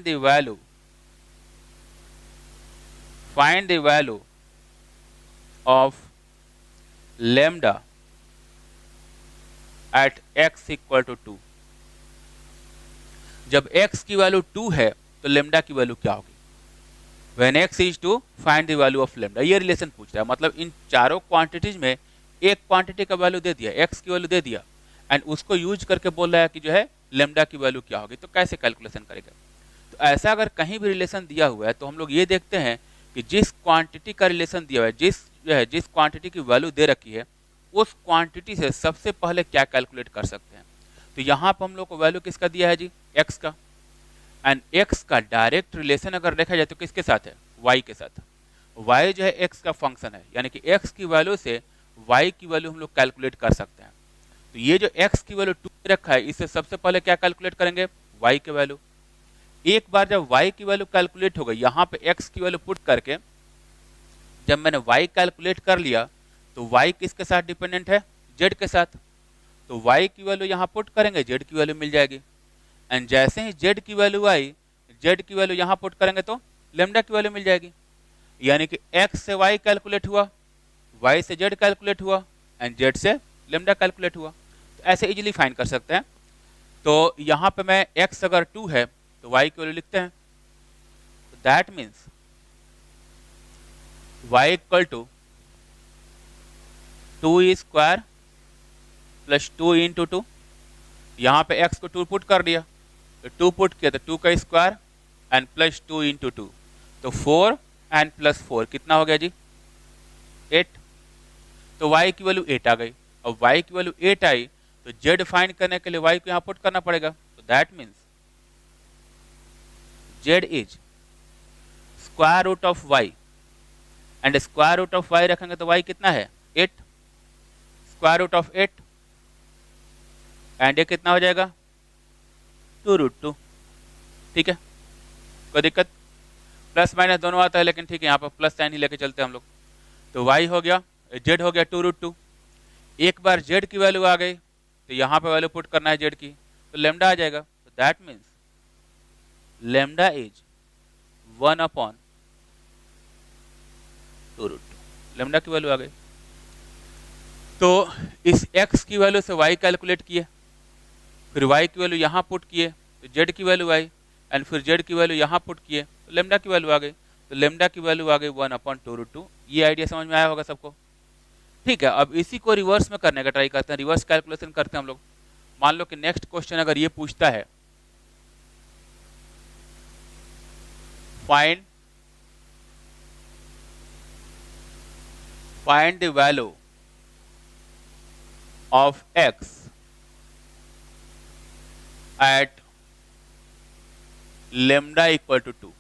the value of lambda at x equal to 2। जब x की वैल्यू 2 है तो लेमडा की वैल्यू क्या होगी? When x is to find the value of lambda, ये रिलेशन पूछ रहा है। मतलब इन चारों क्वांटिटीज में एक क्वांटिटी का वैल्यू दे दिया, एक्स की वैल्यू दे दिया, एंड उसको यूज करके बोल रहा है कि जो है लेमडा की वैल्यू क्या होगी, तो कैसे कैलकुलेशन करेगा। तो ऐसा अगर कहीं भी रिलेशन दिया हुआ है तो हम लोग ये देखते हैं कि जिस क्वांटिटी का रिलेशन दिया हुआ है, जिस क्वांटिटी की वैल्यू दे रखी है, उस क्वांटिटी से सबसे पहले क्या कैलकुलेट कर सकते हैं। तो यहाँ पर हम लोग को वैल्यू किसका दिया है जी, एक्स का, एंड एक्स का डायरेक्ट रिलेशन अगर देखा जाए तो किसके साथ है, वाई के साथ। वाई जो है एक्स का फंक्शन है, यानी कि एक्स की वैल्यू से वाई की वैल्यू हम लोग कैलकुलेट कर सकते हैं। तो ये जो एक्स की वैल्यू 2 रखा है, इससे सबसे पहले क्या कैलकुलेट करेंगे, वाई की वैल्यू। एक बार जब वाई की वैल्यू कैलकुलेट हो गई, यहाँ पे एक्स की वैल्यू पुट करके जब मैंने वाई कैलकुलेट कर लिया, तो वाई किसके साथ डिपेंडेंट है, जेड के साथ। तो वाई की वैल्यू यहाँ पुट करेंगे, जेड की वैल्यू मिल जाएगी। एंड जैसे ही जेड की वैल्यू आई, जेड की वैल्यू यहाँ पुट करेंगे तो लेमडा की वैल्यू मिल जाएगी। यानी कि एक्स से वाई कैलकुलेट हुआ, वाई से जेड कैलकुलेट हुआ, एंड जेड से लेमडा कैलकुलेट हुआ। तो ऐसे इजीली फाइंड कर सकते हैं। तो यहाँ पे मैं एक्स अगर 2 है तो वाई की वैल्यू लिखते हैं, तो that means y equal to 2 square plus 2 into 2। यहाँ पे एक्स को 2 पुट कर दिया, तो 2 पुट किया तो 2 का स्क्वायर एंड प्लस 2 इंटू 2, तो 4 एंड प्लस 4 कितना हो गया जी, 8। तो y की वैल्यू 8 आ गई। अब y की वैल्यू 8 आई तो z फाइंड करने के लिए y को यहाँ पुट करना पड़ेगा। तो that means z is square root of y, and square root of y रखेंगे तो y कितना है, 8, स्क्वायर रूट ऑफ 8, एंड ये कितना हो जाएगा, 2√2। ठीक है, कोई दिक्कत, प्लस माइनस दोनों आता है, लेकिन ठीक है यहाँ पर प्लस साइन ही लेके चलते हैं हम लोग। तो y हो गया, z हो गया 2√2। एक बार z की वैल्यू आ गई तो यहाँ पे वैल्यू पुट करना है z की, तो लेमडा आ जाएगा। तो that means lambda is 1/2√2, lambda की वैल्यू आ गई। तो इस x की वैल्यू से y कैलकुलेट किए, फिर y की वैल्यू यहाँ पुट किए तो z की वैल्यू आई, एंड फिर z की वैल्यू यहाँ पुट किए तो लेमडा की वैल्यू आ गई। तो लेमडा की वैल्यू आ गई 1/2√2। ये आइडिया समझ में आया होगा सबको। ठीक है, अब इसी को रिवर्स में करने का ट्राई करते हैं, रिवर्स कैलकुलेशन करते हैं हम लोग। मान लो कि नेक्स्ट क्वेश्चन अगर ये पूछता है, find the value of x at lambda equal to 2।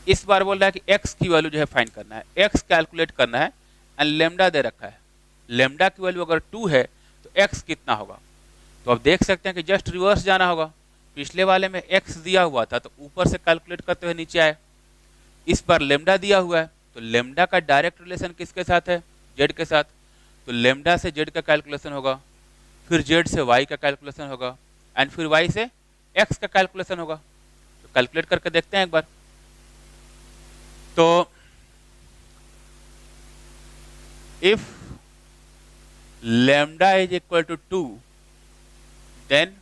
इस बार बोल रहा है कि x की वैल्यू जो है फाइंड करना है, x कैलकुलेट करना है, एंड लेमडा दे रखा है। लेमडा की वैल्यू अगर 2 है तो x कितना होगा। तो अब देख सकते हैं कि जस्ट रिवर्स जाना होगा। पिछले वाले में x दिया हुआ था तो ऊपर से कैलकुलेट करते हुए नीचे आए, इस बार लेमडा दिया हुआ है तो लेमडा का डायरेक्ट रिलेशन किसके साथ है, z के साथ। तो लेमडा से z का कैलकुलेशन होगा, फिर z से y का कैलकुलेशन होगा, एंड फिर y से x का कैलकुलेशन होगा। तो कैलकुलेट करके देखते हैं एक बार। तो if lambda is equal to 2 then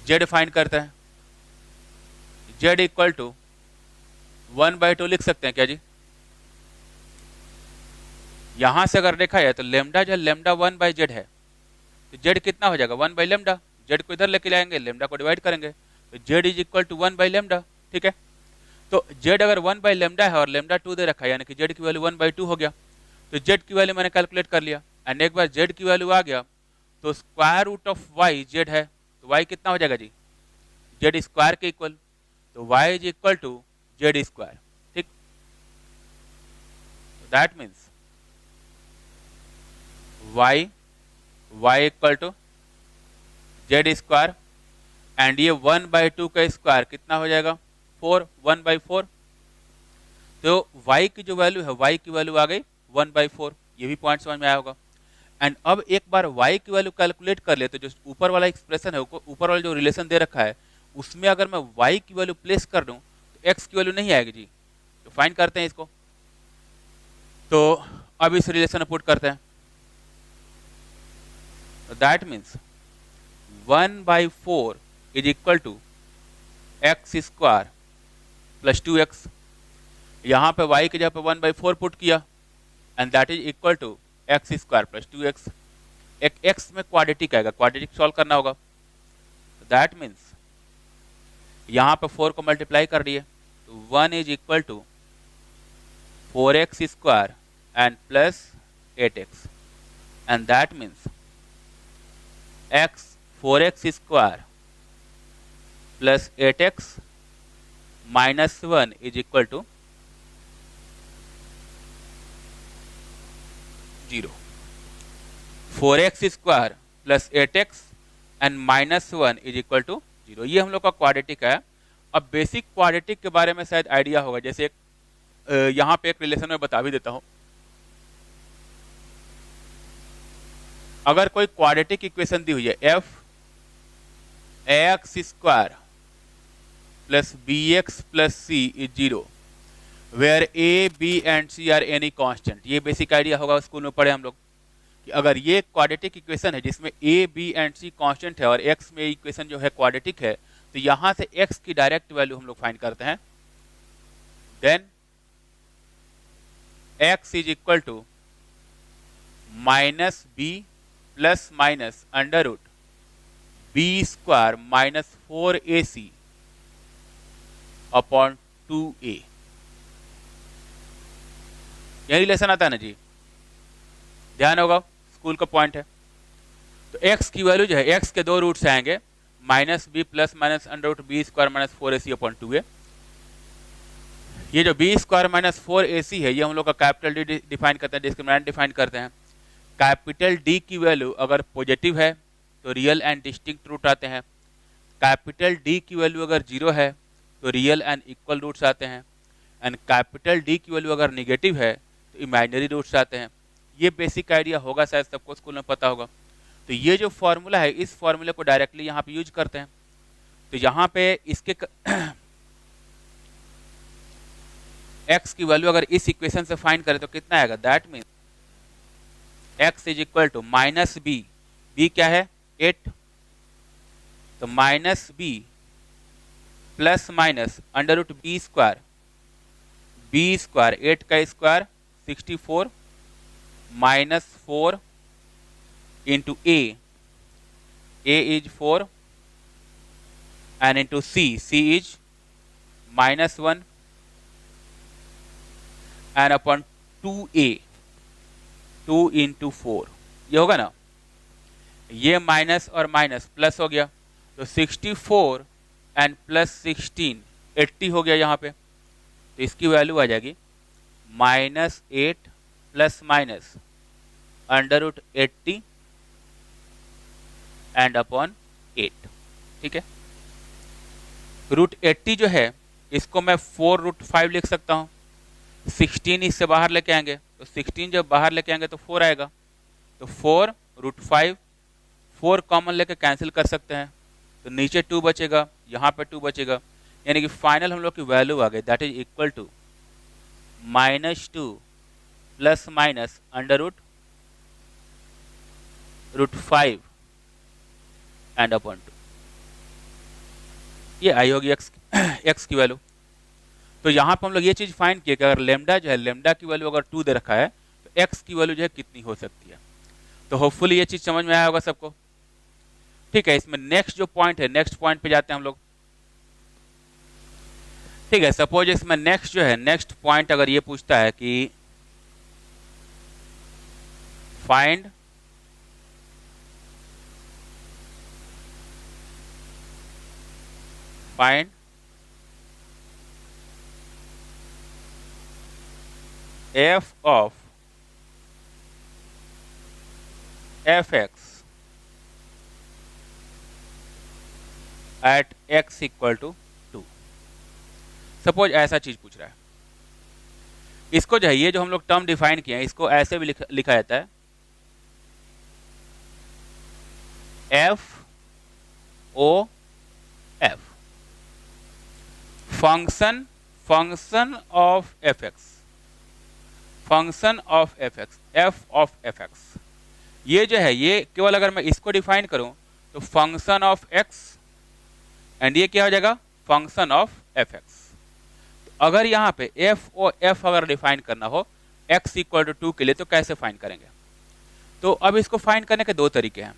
z find करते हैं, z इक्वल टू 1/2 लिख सकते हैं क्या जी। यहां से अगर देखा जाए तो लेमडा जो लेमडा 1/z है, तो z कितना हो जाएगा, 1/λ। z को इधर लेके जाएंगे, लेमडा को डिवाइड करेंगे, तो z इज इक्वल टू 1/λ। ठीक है, तो z अगर 1/λ है और लेमडा 2 दे रखा है, यानी कि z की वैल्यू 1/2 हो गया। तो z की वैल्यू मैंने कैलकुलेट कर लिया, एंड एक बार z की वैल्यू आ गया तो square root of y z है, तो y कितना हो जाएगा जी, z स्क्वायर के इक्वल। तो y is equal to z square. ठीक, that means y equal to z square, and ये 1/2 का स्क्वायर कितना हो जाएगा, 4, 1/4। तो y की जो वैल्यू है, y की वैल्यू आ गई 1/4। ये भी पॉइंट समझ में आया होगा। एंड अब एक बार y की वैल्यू कैलकुलेट कर ले तो जो ऊपर वाला एक्सप्रेशन है, ऊपर वाला जो रिलेशन दे रखा है, उसमें अगर मैं y की वैल्यू प्लेस कर दूं तो x की वैल्यू नहीं आएगी जी। तो फाइंड करते हैं इसको। तो अब इस रिलेशन में पुट करते हैं, that means 1/4 is equal to x square plus 2x, यहाँ पे y की जगह पे 1/4 पुट किया and that is equal to x square plus 2x। एक x में क्वाड्रेटिक आएगा, क्वाड्रेटिक सॉल्व करना होगा, दैट मीन्स यहाँ पे 4 को मल्टीप्लाई कर दिए तो 1 is equal to 4x square and plus 8x and that means x 4x square plus 8x minus 1 is equal to 0। 4x square plus 8x and minus 1 is equal to 0। ये हम लोग का क्वाड्रेटिक है। अब basic quadratic के बारे में शायद आइडिया होगा, जैसे यहाँ पे एक रिलेशन में बता भी देता हूं। अगर कोई क्वाड्रेटिक इक्वेशन दी हुई है f ax square plus bx plus c is 0 where a b and c are any constant, ये बेसिक आइडिया होगा, स्कूल में पढ़े हम लोग कि अगर ये क्वाड्रेटिक इक्वेशन है जिसमें a b and c constant है और x में इक्वेशन जो है क्वाड्रेटिक है, तो यहां से x की डायरेक्ट वैल्यू हम लोग फाइंड करते हैं। Then x is equal to minus b plus minus under root b square minus 4ac upon 2a। यही रिलेशन आता है ना जी, ध्यान होगा, स्कूल का पॉइंट है। तो x की वैल्यू जो है, x के दो रूट से आएंगे, minus b plus minus under root b square minus 4ac upon 2a। ये जो बी स्क्वायर माइनस 4ac है, ये हम लोग का कैपिटल डी डिफाइन करते हैं, डिस्क्रिमिनेंट डिफाइन करते हैं। कैपिटल डी की वैल्यू अगर पॉजिटिव है तो रियल एंड डिस्टिंक्ट रूट आते हैं, कैपिटल डी की वैल्यू अगर 0 है तो रियल एंड इक्वल रूट्स आते हैं, एंड कैपिटल डी की वैल्यू अगर निगेटिव है तो इमेजिनरी रूट्स आते हैं। ये बेसिक आइडिया होगा, शायद सबको स्कूल में पता होगा। तो ये जो फॉर्मूला है, इस फॉर्मूले को डायरेक्टली यहाँ पे यूज करते हैं। तो यहाँ पे इसके x की वैल्यू अगर इस इक्वेशन से फाइंड करें तो कितना आएगा, that mean x is equal to minus b, b क्या है 8, तो minus b plus minus under root b square, b square 8 का square 64 minus 4 into a is 4 and into c is minus 1 and upon 2a 2 into 4, ये होगा ना, ये minus और minus plus हो गया, तो 64 एंड प्लस 16 80 हो गया यहाँ पे। तो इसकी वैल्यू आ जाएगी minus 8 plus minus under root 80 and upon 8। ठीक है, रूट 80 जो है इसको मैं 4 रूट 5 लिख सकता हूँ, 16 इससे बाहर लेके आएंगे तो 16 जब बाहर लेके आएंगे तो 4 आएगा, तो 4 रूट 5, 4 कॉमन लेके कैंसिल कर सकते हैं, तो नीचे 2 बचेगा, यहाँ पे 2 बचेगा, यानी कि फाइनल हम लोग की वैल्यू आ गई, that is equal to -2 plus minus under root 5 and upon 2। ये आई होगी x की वैल्यू। तो यहाँ पर हम लोग ये चीज फाइंड किए कि अगर लेमडा जो है, लेमडा की वैल्यू अगर 2 दे रखा है तो x की वैल्यू जो है कितनी हो सकती है। तो होपफुली ये चीज समझ में आया होगा सबको। ठीक है, इसमें नेक्स्ट जो पॉइंट है, नेक्स्ट पॉइंट पे जाते हैं हम लोग। ठीक है, सपोज इसमें नेक्स्ट जो है, नेक्स्ट पॉइंट अगर ये पूछता है कि find f of fx at x equal to 2। Suppose ऐसा चीज पूछ रहा है, इसको जो है, ये जो हम लोग टर्म डिफाइन किए हैं, इसको ऐसे भी लिखा जाता है f o f, function of fx, function of fx, f of fx। ये जो है, ये केवल अगर मैं इसको डिफाइन करूं तो फंक्शन ऑफ x एंड ये क्या हो जाएगा, फंक्शन ऑफ fx। अगर यहाँ पे एफ और एफ अगर डिफाइन करना हो x इक्वल टू 2 के लिए तो कैसे फाइंड करेंगे? तो अब इसको फाइंड करने के दो तरीके हैं।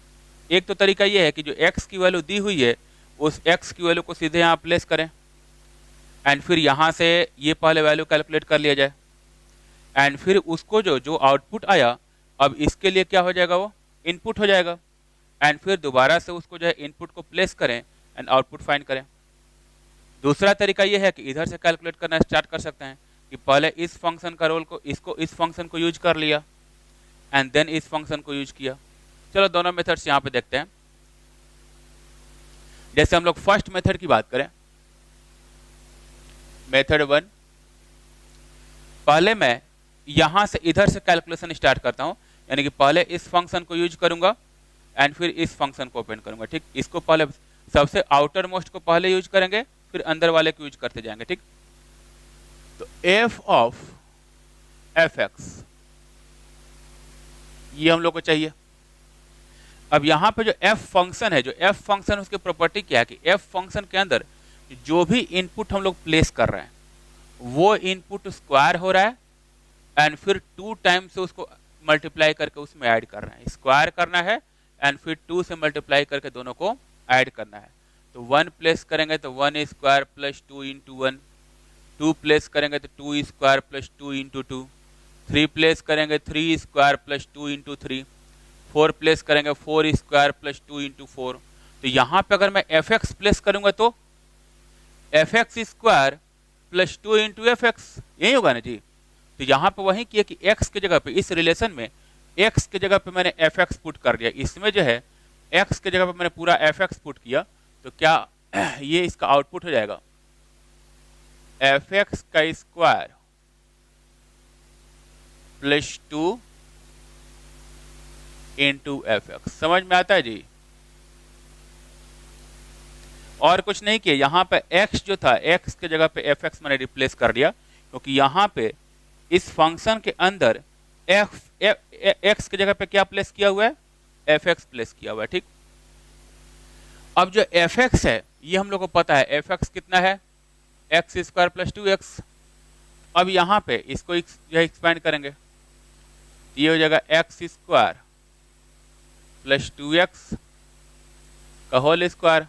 एक तो तरीका ये है कि जो x की वैल्यू दी हुई है उस x की वैल्यू को सीधे यहाँ प्लेस करें एंड फिर यहाँ से ये पहले वैल्यू कैलकुलेट कर लिया जाए एंड फिर उसको जो जो आउटपुट आया अब इसके लिए क्या हो जाएगा, वो इनपुट हो जाएगा एंड फिर दोबारा से उसको जो है इनपुट को प्लेस करें एंड आउटपुट फाइंड करें। दूसरा तरीका यह है कि इधर से कैलकुलेट करना स्टार्ट कर सकते हैं कि पहले इस फंक्शन का रोल को इस फंक्शन को यूज कर लिया एंड देन इस फंक्शन को यूज किया। चलो दोनों मेथड्स यहाँ पे देखते हैं। जैसे हम लोग फर्स्ट मेथड की बात करें, मेथड 1, पहले मैं यहां से इधर से कैलकुलेशन स्टार्ट करता हूं, यानी कि पहले इस फंक्शन को यूज करूंगा एंड फिर इस फंक्शन को ओपन करूंगा। ठीक, इसको पहले सबसे आउटर मोस्ट को पहले यूज करेंगे फिर अंदर वाले को यूज करते जाएंगे। ठीक, तो एफ ऑफ एफ एक्स ये हम लोग को चाहिए। अब यहाँ पे जो f फंक्शन है, जो f फंक्शन उसकी प्रॉपर्टी क्या है कि f फंक्शन के अंदर जो भी इनपुट हम लोग प्लेस कर रहे हैं वो इनपुट स्क्वायर हो रहा है एंड फिर 2 टाइम से उसको मल्टीप्लाई करके उसमें ऐड कर रहे हैं। स्क्वायर करना है एंड फिर 2 से मल्टीप्लाई करके दोनों को ऐड करना है। तो 1 प्लेस करेंगे तो 1 स्क्वायर प्लस 2 इंटू 1, 2 प्लेस करेंगे तो 2 स्क्वायर प्लस 2 इंटू 2, 3 प्लेस करेंगे 3 स्क्वायर प्लस 2 इंटू 3, 4 प्लेस करेंगे 4 स्क्वायर प्लस 2 इंटू 4। तो यहाँ पे अगर मैं एफ एक्स प्लेस करूंगा तो F x square plus 2 into F x, यही होगा ना जी। तो यहाँ पे वही किया कि x की जगह पे इस रिलेशन में x की जगह पे मैंने एफ एक्स पुट कर दिया, इसमें जो है x की जगह पे मैंने पूरा एफ एक्स पुट किया। तो क्या ये इसका आउटपुट हो जाएगा एफ एक्स का square plus 2 into F x. समझ में आता है जी? और कुछ नहीं किया, यहाँ पे x जो था x के जगह पे एफ एक्स मैंने रिप्लेस कर दिया, क्योंकि यहाँ पे इस फंक्शन के अंदर x की जगह पे क्या प्लेस किया हुआ है, एफ एक्स प्लेस किया हुआ है। ठीक, अब जो एफ एक्स है ये हम लोग को पता है एफ एक्स कितना है, एक्स स्क्वायर प्लस 2x। अब यहाँ पे इसको जो है एक्सपेंड करेंगे, ये हो जाएगा एक्स स्क्वायर प्लस 2x का whole square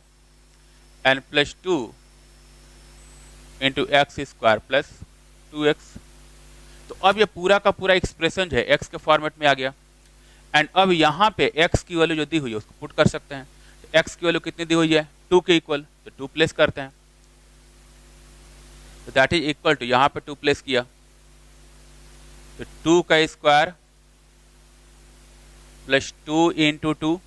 and plus 2 into x square plus 2x। तो अब ये पूरा का पूरा एक्सप्रेशन जो है x के फॉर्मेट में आ गया एंड अब यहाँ पे x की वैल्यू जो दी हुई है उसको पुट कर सकते हैं। तो x की वैल्यू कितनी दी हुई है, 2 के इक्वल, तो 2 प्लेस करते हैं। तो दैट इज इक्वल टू, यहाँ पे 2 प्लेस किया तो 2 का स्क्वायर प्लस 2 इंटू 2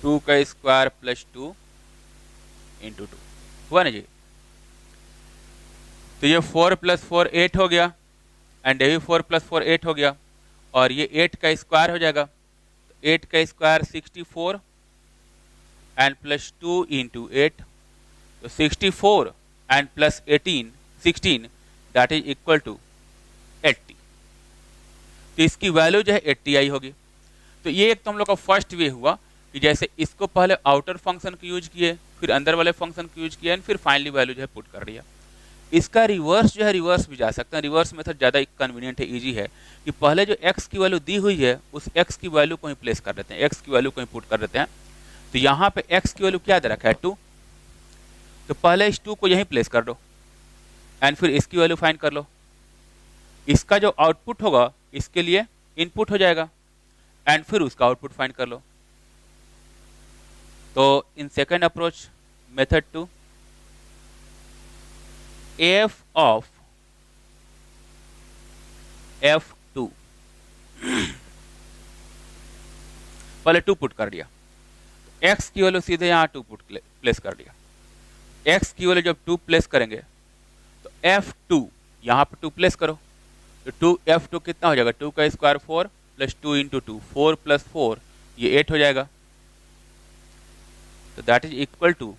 2 का स्क्वायर प्लस 2 इंटू 2 हुआ ना जी। तो ये 4 प्लस 4 8 हो गया एंड ये भी 4 प्लस 4 8 हो गया और ये 8 का स्क्वायर हो जाएगा। तो 8 का स्क्वायर 64 एंड प्लस 2 इंटू 8, तो 64 and plus 16 that is equal to 80। तो इसकी वैल्यू जो है 80 आई होगी। तो ये एक तो हम लोग का फर्स्ट वे हुआ कि जैसे इसको पहले आउटर फंक्शन को यूज किए फिर अंदर वाले फंक्शन को यूज किया एंड फिर फाइनली वैल्यू जो है पुट कर दिया। इसका रिवर्स जो है रिवर्स भी जा सकता है। रिवर्स मेथड ज़्यादा कन्वीनियंट है, इजी है कि पहले जो x की वैल्यू दी हुई है उस x की वैल्यू को ही प्लेस कर देते हैं, x की वैल्यू को ही पुट कर देते हैं। तो यहाँ पे x की वैल्यू क्या दे रखा है 2, तो पहले इस 2 को यहीं प्लेस कर दो एंड फिर इसकी वैल्यू फाइंड कर लो। इसका जो आउटपुट होगा इसके लिए इनपुट हो जाएगा एंड फिर उसका आउटपुट फाइंड कर लो। तो in second approach method 2, F of f2 पहले 2 पुट कर दिया, x की वैल्यू सीधे यहाँ 2 पुट प्लेस कर दिया। x की वैल्यू जब 2 प्लेस करेंगे तो f2 यहाँ पे 2 प्लेस करो तो f2 कितना हो जाएगा, 2 का स्क्वायर 4 प्लस 2 इंटू 2, 4 प्लस 4 ये 8 हो जाएगा। तो दैट इज इक्वल टू,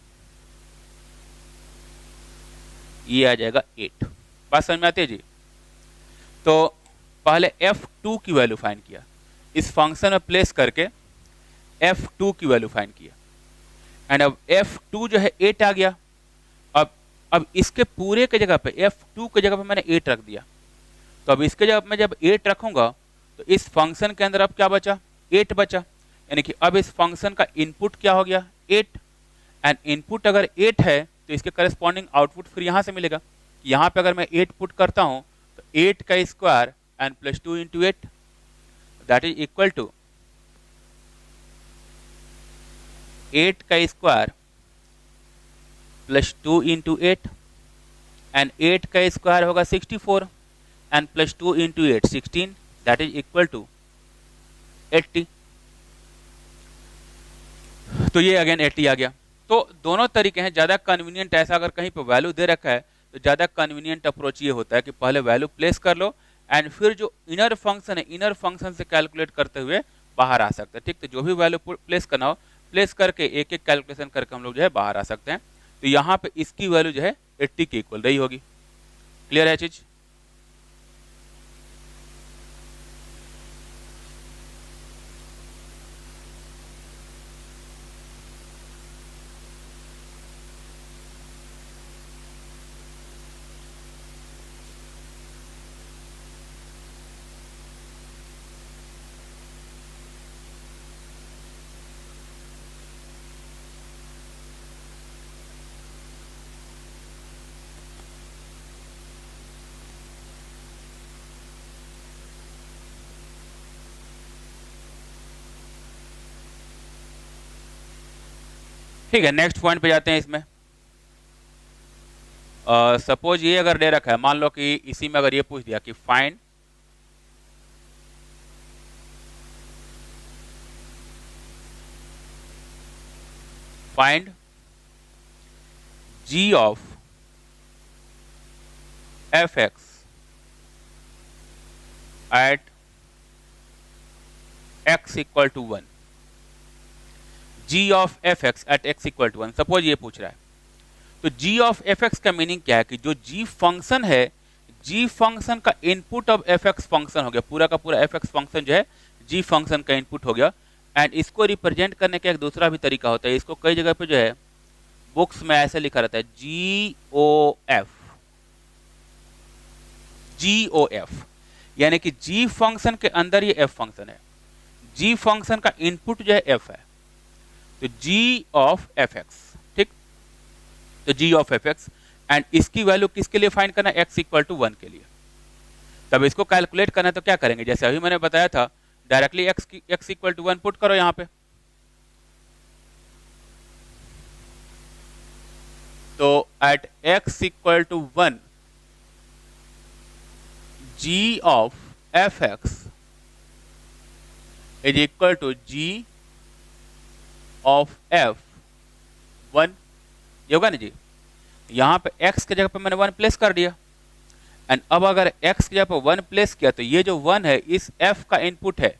ये आ जाएगा 8। बात समझ में आती है जी? तो पहले f2 की वैल्यू फाइंड किया, इस फंक्शन में प्लेस करके f2 की वैल्यू फाइंड किया, एंड अब f2 जो है 8 आ गया। अब इसके पूरे के जगह पे f2 के जगह पे मैंने 8 रख दिया, तो अब इसके जगह मैं जब 8 रखूंगा तो इस फंक्शन के अंदर अब क्या बचा, 8 बचा, यानी कि अब इस फंक्शन का इनपुट क्या हो गया, 8, एंड इनपुट अगर 8 है तो इसके करस्पॉन्डिंग आउटपुट फिर यहाँ से मिलेगा। यहाँ पे अगर मैं 8 पुट करता हूँ तो 8 का square and plus 2 into 8 that is equal to 8 का स्क्वायर प्लस 2 इंटू 8, एंड 8 का स्क्वायर होगा 64 and plus 2 into 8 16 that is equal to 80। तो ये अगेन 80 आ गया। तो दोनों तरीके हैं, ज़्यादा कन्वीनियंट ऐसा अगर कहीं पे वैल्यू दे रखा है तो ज़्यादा कन्वीनियंट अप्रोच ये होता है कि पहले वैल्यू प्लेस कर लो एंड फिर जो इनर फंक्शन है इनर फंक्शन से कैलकुलेट करते हुए बाहर आ सकते हैं। ठीक, तो जो भी वैल्यू प्लेस करना हो प्लेस करके एक एक कैलकुलेशन करके हम लोग जो है बाहर आ सकते हैं। तो यहाँ पे इसकी वैल्यू जो है 80 के इक्वल रही होगी। क्लियर है चीज? ठीक है, नेक्स्ट पॉइंट पे जाते हैं। इसमें सपोज ये अगर दे रखा है, मान लो कि इसी में अगर ये पूछ दिया कि find g of fx at x equal to 1, g of fx at x equal to 1, suppose ये पूछ रहा है। तो g ऑफ fx का मीनिंग क्या है कि जो g फंक्शन है, g फंक्शन का इनपुट ऑफ fx फंक्शन हो गया, पूरा का पूरा fx फंक्शन जो है g फंक्शन का इनपुट हो गया। एंड इसको रिप्रेजेंट करने का एक दूसरा भी तरीका होता है, इसको कई जगह पे जो है बुक्स में ऐसे लिखा रहता है GOF, यानी कि g फंक्शन के अंदर ये f फंक्शन है, g फंक्शन का इनपुट जो है f है, तो g ऑफ fx। ठीक, तो g ऑफ fx एंड इसकी वैल्यू किसके लिए फाइंड करना है, x इक्वल टू 1 के लिए। तब इसको कैलकुलेट करना है तो क्या करेंगे, जैसे अभी मैंने बताया था, directly x equal to 1 put करो यहाँ पे। तो at x equal to 1 g of fx is equal to g of f1, ये होगा ना जी। यहाँ पे x के जगह पे मैंने 1 प्लेस कर दिया, एंड अब अगर x की जगह पे 1 प्लेस किया तो ये जो 1 है इस f का इनपुट है,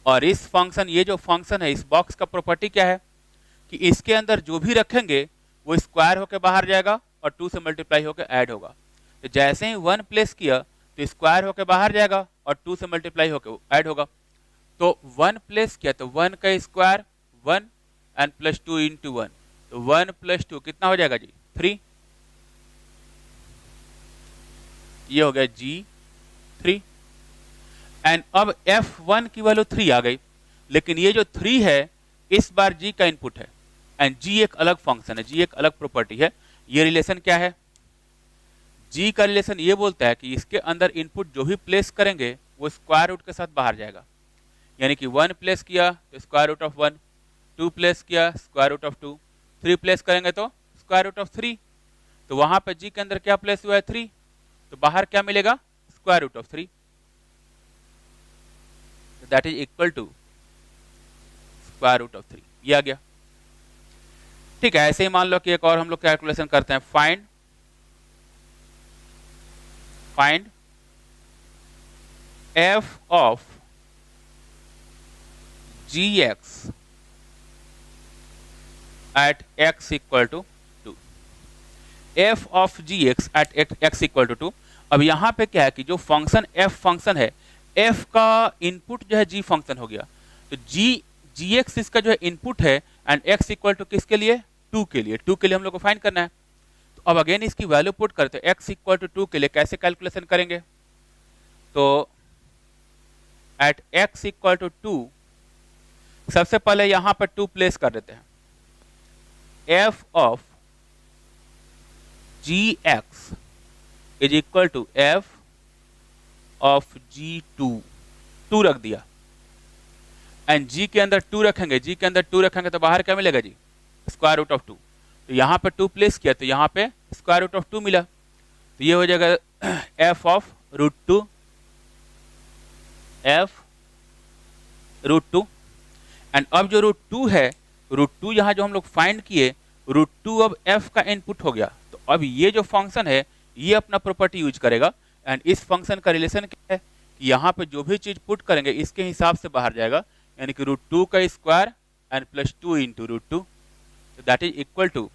और इस फंक्शन, ये जो फंक्शन है, इस बॉक्स का प्रॉपर्टी क्या है कि इसके अंदर जो भी रखेंगे वो स्क्वायर होकर बाहर जाएगा और 2 से मल्टीप्लाई होकर ऐड होगा। तो जैसे ही 1 प्लेस किया तो स्क्वायर होकर बाहर जाएगा और 2 से मल्टीप्लाई होकर ऐड होगा। तो 1 प्लेस किया तो 1 का स्क्वायर 1 एंड प्लस 2 इंटू 1, तो 1 प्लस 2 कितना हो जाएगा जी, 3। ये हो गया G3, एंड अब F1 की वैल्यू 3 आ गई, लेकिन ये जो 3 है इस बार G का इनपुट है, एंड G एक अलग फंक्शन है, G एक अलग प्रॉपर्टी है। ये रिलेशन क्या है, G का रिलेशन ये बोलता है कि इसके अंदर इनपुट जो भी प्लेस करेंगे वो स्क्वायर रूट के साथ बाहर जाएगा, यानी कि 1 प्लेस किया तो स्क्वायर रूट ऑफ 1, 2 प्लेस किया स्क्वायर रूट ऑफ 2, 3 प्लेस करेंगे तो स्क्वायर रूट ऑफ 3। तो वहां पर G के अंदर क्या प्लेस हुआ है, 3, तो बाहर क्या मिलेगा, square root of 3, that is equal to square root of 3। ये आ गया। ठीक है, ऐसे ही मान लो कि एक और हम लोग कैलकुलेशन करते हैं, find f of gx at x equal to 2, f of gx at x equal to 2। अब यहां पे क्या है कि जो फंक्शन f फंक्शन है, f का इनपुट जो है g फंक्शन हो गया, तो जी एक्स इसका जो है इनपुट है एंड एक्स इक्वल टू किसके लिए, 2 के लिए, 2 के लिए हम लोग को फाइंड करना है। तो अब अगेन इसकी वैल्यू पुट करते हैं, एक्स इक्वल टू 2 के लिए कैसे कैलकुलेशन करेंगे, तो एट एक्स इक्वल टू 2 सबसे पहले यहां पर 2 प्लेस कर देते हैं, f of g x is equal to f of g two रख दिया एंड जी के अंदर 2 रखेंगे, जी के अंदर 2 रखेंगे तो बाहर क्या मिलेगा जी, स्क्वायर रूट ऑफ 2। तो यहां पे 2 प्लेस किया तो यहां पे स्क्वायर रूट ऑफ 2 मिला, तो ये हो जाएगा f of root 2, f root 2 and अब जो रूट 2 है, रूट 2 यहां जो हम लोग फाइंड किए, रूट 2 अब एफ का इनपुट हो गया। तो अब ये जो फंक्शन है ये अपना प्रॉपर्टी यूज करेगा एंड इस फंक्शन का रिलेशन क्या है कि यहाँ पे जो भी चीज पुट करेंगे इसके हिसाब से बाहर जाएगा, यानी कि रूट 2 का square and plus 2 into root 2, तो that is equal to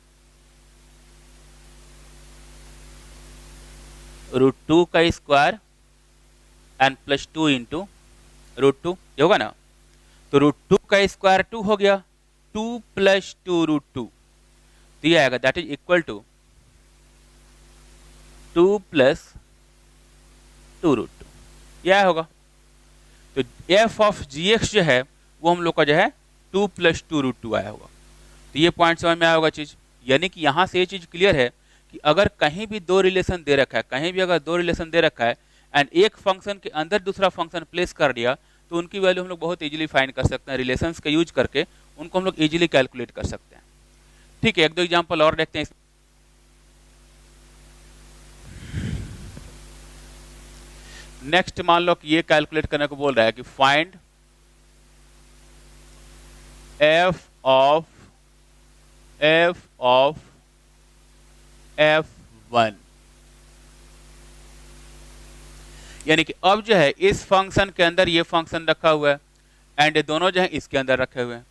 root 2 का square and plus 2 into root 2, ये होगा ना। तो रूट 2 का स्क्वायर 2 हो गया, 2 प्लस 2 रूट 2, तो ये आएगा दैट इज इक्वल टू 2 प्लस 2 रूट 2, यह होगा। तो एफ ऑफ जी एक्स जो है वो हम लोग का जो है 2 प्लस 2 रूट 2 आया होगा। तो ये पॉइंट समझ में आया होगा चीज, यानी कि यहाँ से ये चीज क्लियर है कि अगर कहीं भी दो रिलेशन दे रखा है, कहीं भी अगर दो रिलेशन दे रखा है एंड एक फंक्शन के अंदर दूसरा फंक्शन प्लेस कर दिया तो उनकी वैल्यू हम लोग बहुत इजीली फाइंड कर सकते हैं, रिलेशंस का यूज करके उनको हम लोग इजीली कैलकुलेट कर सकते हैं। ठीक है, एक दो एग्जांपल और देखते हैं। नेक्स्ट मान लो कि ये कैलकुलेट करने को बोल रहा है कि फाइंड एफ ऑफ f1, यानी कि अब जो है इस फंक्शन के अंदर ये फंक्शन रखा हुआ है एंड ये दोनों जो है इसके अंदर रखे हुए हैं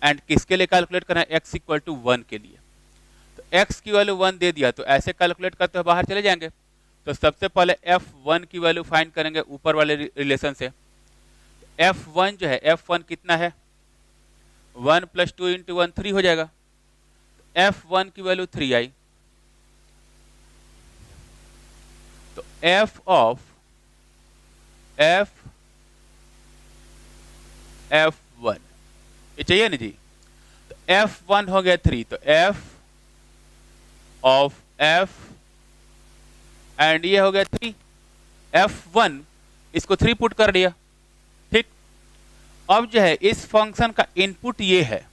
एंड किसके लिए कैलकुलेट करना है, x इक्वल टू 1 के लिए। तो x की वैल्यू 1 दे दिया तो ऐसे कैलकुलेट करते हुए बाहर चले जाएंगे। तो सबसे पहले f1 की वैल्यू फाइंड करेंगे ऊपर वाले रिलेशन से। f1 जो है, f1 कितना है, 1 प्लस 2 इंटू 1 3 हो जाएगा। f1 की वैल्यू 3 आई, तो f ऑफ f1 ये चाहिए ना जी, तो f1 हो गया 3, तो f ऑफ f एंड ये हो गया 3, f1 इसको 3 पुट कर दिया। ठीक, अब जो है इस फंक्शन का इनपुट ये है,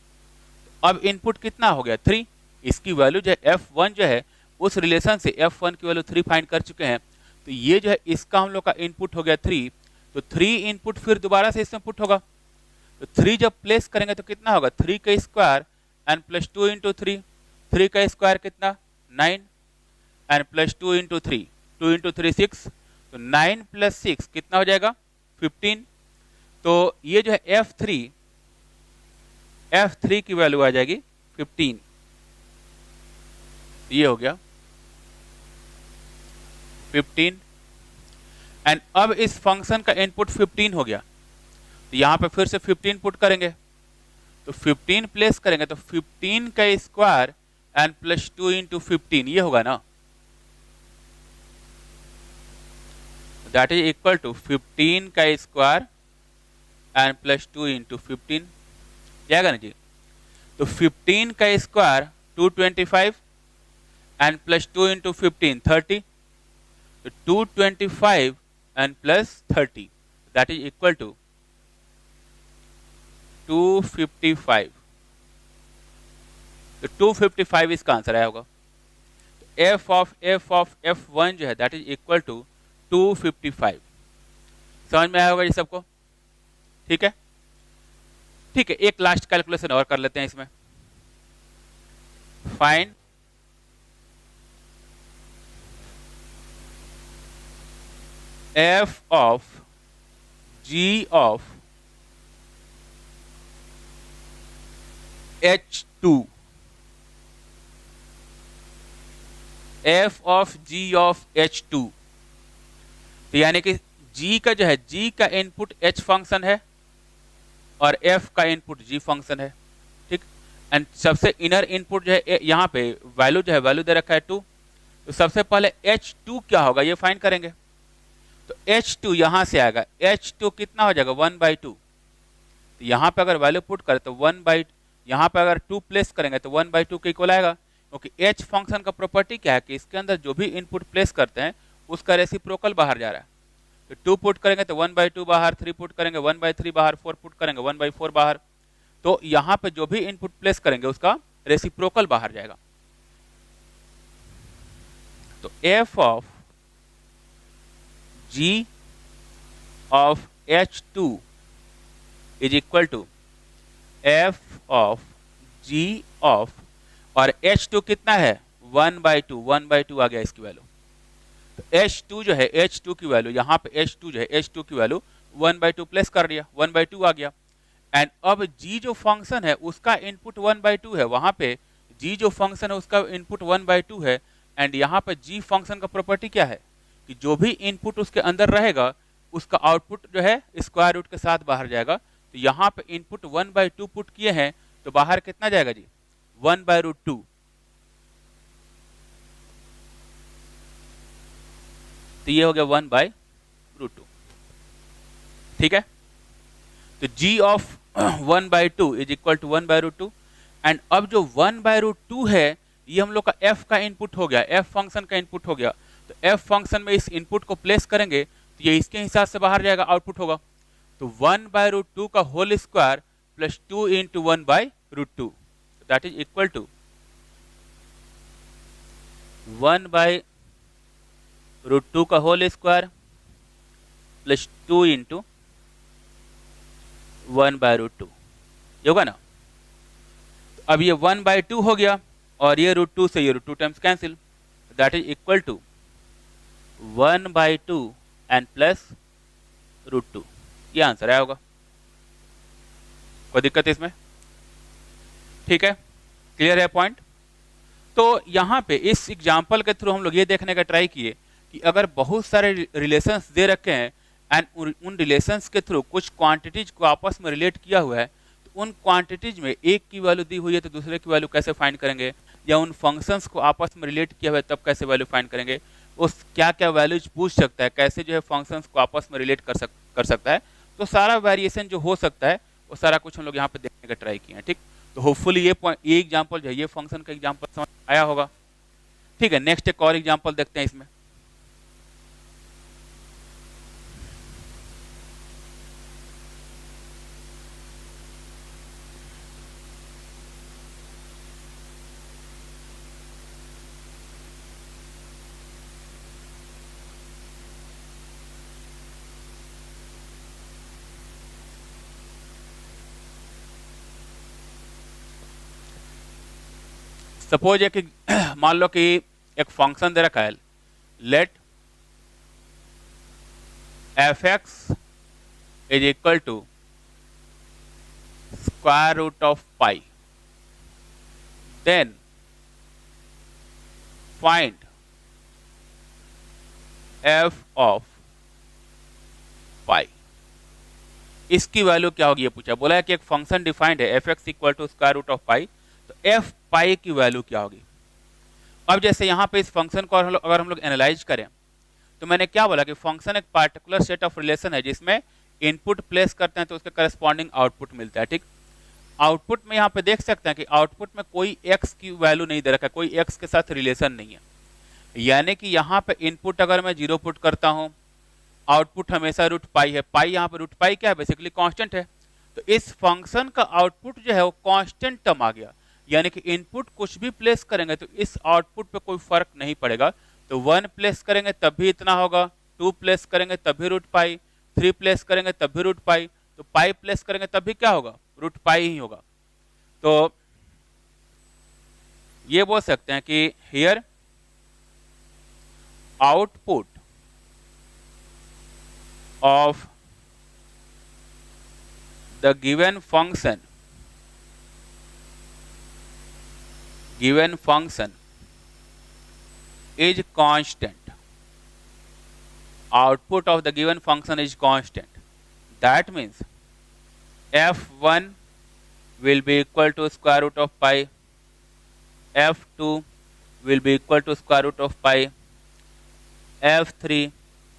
अब इनपुट कितना हो गया 3, इसकी वैल्यू जो है f1 जो है उस रिलेशन से f1 की वैल्यू 3 फाइंड कर चुके हैं। तो ये जो है इसका हम लोग का इनपुट हो गया 3, तो 3 इनपुट फिर दोबारा से इसमें पुट होगा। तो 3 जब प्लेस करेंगे तो कितना होगा, 3 का स्क्वायर एंड प्लस 2 इंटू 3, 3 का स्क्वायर कितना 9 एंड प्लस 2 इंटू 3, 2 इंटू 3 6, तो 9 प्लस 6 कितना हो जाएगा 15। तो ये जो है f3 की वैल्यू आ जाएगी 15, ये हो गया 15 एंड अब इस फंक्शन का इनपुट 15 हो गया, तो यहां पे फिर से 15 पुट करेंगे, तो 15 प्लेस करेंगे तो 15 का स्क्वायर एंड प्लस 2 इंटू 15, ये होगा ना, दैट इज इक्वल टू 15 का स्क्वायर एंड प्लस 2 इंटू 15, जाएगा ना जी। तो 15 का स्क्वायर 225 एंड प्लस 2 इंटू 15 30, तो 225 and plus 30 that is equal to 255, तो 255 इसका आंसर आया होगा। तो f ऑफ f1 जो है दैट इज इक्वल टू 255, समझ में आया होगा ये सबको। ठीक है, ठीक है, एक लास्ट कैलकुलेशन और कर लेते हैं इसमें। Find f of g of h2, f of g of h2, तो यानी कि g का जो है, g का इनपुट h फंक्शन है और f का इनपुट g फंक्शन है, ठीक। एंड सबसे इनर इनपुट जो है यहाँ पे वैल्यू जो है वैल्यू दे रखा है 2, तो सबसे पहले h2 क्या होगा ये फाइंड करेंगे। तो h2 यहाँ से आएगा, h2 कितना हो जाएगा 1/2। तो यहाँ पे अगर वैल्यू पुट करें तो 1/, यहाँ पे अगर 2 प्लेस करेंगे तो 1/2 के इक्वल आएगा, क्योंकि h फंक्शन का प्रॉपर्टी क्या है कि इसके अंदर जो भी इनपुट प्लेस करते हैं उसका रेसिप्रोकल बाहर जा रहा है। तो 2 पुट करेंगे तो 1/2 बाहर, 3 पुट करेंगे 1/3 बाहर, 4 पुट करेंगे 1/4 बाहर। तो यहाँ पे जो भी इनपुट प्लेस करेंगे उसका रेसिप्रोकल बाहर जाएगा। तो f of g of h2 is equal to f of g of, और h2 कितना है 1/2, 1/2 आ गया इसकी वैल्यू। तो h2 जो है h2 की वैल्यू यहाँ पे h2 जो है h2 की वैल्यू 1/2 प्लेस कर दिया, 1/2 आ गया। एंड अब g जो फंक्शन है उसका इनपुट 1/2 है, वहां पे g जो फंक्शन है उसका इनपुट 1/2 है। एंड यहाँ पे g फंक्शन का प्रॉपर्टी क्या है कि जो भी इनपुट उसके अंदर रहेगा उसका आउटपुट जो है स्क्वायर रूट के साथ बाहर जाएगा। तो यहाँ पे इनपुट 1/2 पुट किए हैं तो बाहर कितना जाएगा जी 1/√2। तो ये हो गया 1/√2, ठीक है। तो g of 1/2 is equal to 1/√2। And अब जो 1/√2 है ये हम लोग का f का इनपुट हो गया, f फंक्शन का इनपुट हो गया। तो f फंक्शन में इस इनपुट को प्लेस करेंगे तो ये इसके हिसाब से बाहर जाएगा, आउटपुट होगा। तो 1/√2 का whole square plus 2 into 1/√2 that is equal to 1/√2 का होल स्क्वायर प्लस 2 इंटू 1/√2, ये होगा ना। अब ये 1/2 हो गया और ये √2 से ये √2 times cancel, that is equal to 1/2 and plus √2, ये आंसर आया होगा। कोई दिक्कत इसमें? ठीक है, क्लियर है पॉइंट। तो यहाँ पे इस एग्जाम्पल के थ्रू हम लोग ये देखने का ट्राई किए कि अगर बहुत सारे रिलेशंस दे रखे हैं एंड उन रिलेशंस के थ्रू कुछ क्वांटिटीज को आपस में रिलेट किया हुआ है, तो उन क्वांटिटीज में एक की वैल्यू दी हुई है तो दूसरे की वैल्यू कैसे फाइंड करेंगे, या उन फंक्शंस को आपस में रिलेट किया हुआ है तब कैसे वैल्यू फाइंड करेंगे, उस क्या क्या वैल्यूज पूछ सकता है, कैसे जो है फंक्शंस को आपस में रिलेट कर सकता है। तो सारा वेरिएशन जो हो सकता है वो सारा कुछ हम लोग यहाँ पे देखने का ट्राई किए हैं, ठीक। तो होपफुली ये एग्जाम्पल जो है ये फंक्शन का एग्जाम्पल समझ आया होगा। ठीक है, नेक्स्ट एक और एग्जाम्पल देखते हैं इसमें। सपोज एक मान लो कि एक फंक्शन दे रखा है, let f(x) is equal to square root of pi, then find f of pi. इसकी वैल्यू क्या होगी ये पूछा, बोला है कि एक फंक्शन डिफाइंड है f(x) equal to square root of pi, तो f पाई की वैल्यू क्या होगी। अब जैसे यहाँ पे इस फंक्शन को अगर हम लोग एनालाइज करें तो मैंने क्या बोला कि फंक्शन एक पार्टिकुलर सेट ऑफ रिलेशन है जिसमें इनपुट प्लेस करते हैं तो उसके करस्पॉन्डिंग आउटपुट मिलता है, ठीक। आउटपुट में यहाँ पे देख सकते हैं कि आउटपुट में कोई x की वैल्यू नहीं दे रखा है, कोई x के साथ रिलेशन नहीं है। यानी कि यहाँ पे इनपुट अगर मैं 0 पुट करता हूँ, आउटपुट हमेशा √पाई है। पाई यहाँ पे √पाई क्या है, बेसिकली कांस्टेंट है। तो इस फंक्शन का आउटपुट जो है वो कांस्टेंट टर्म आ गया, यानी कि इनपुट कुछ भी प्लेस करेंगे तो इस आउटपुट पे कोई फर्क नहीं पड़ेगा। तो 1 प्लेस करेंगे तब भी इतना होगा, 2 प्लेस करेंगे तब भी √पाई, 3 प्लेस करेंगे तब भी √पाई, तो पाई प्लेस करेंगे तब भी क्या होगा, √पाई ही होगा। तो ये बोल सकते हैं कि here output of the given function is constant. Output of the given function is constant. That means f1 will be equal to square root of pi, f2 will be equal to square root of pi, f3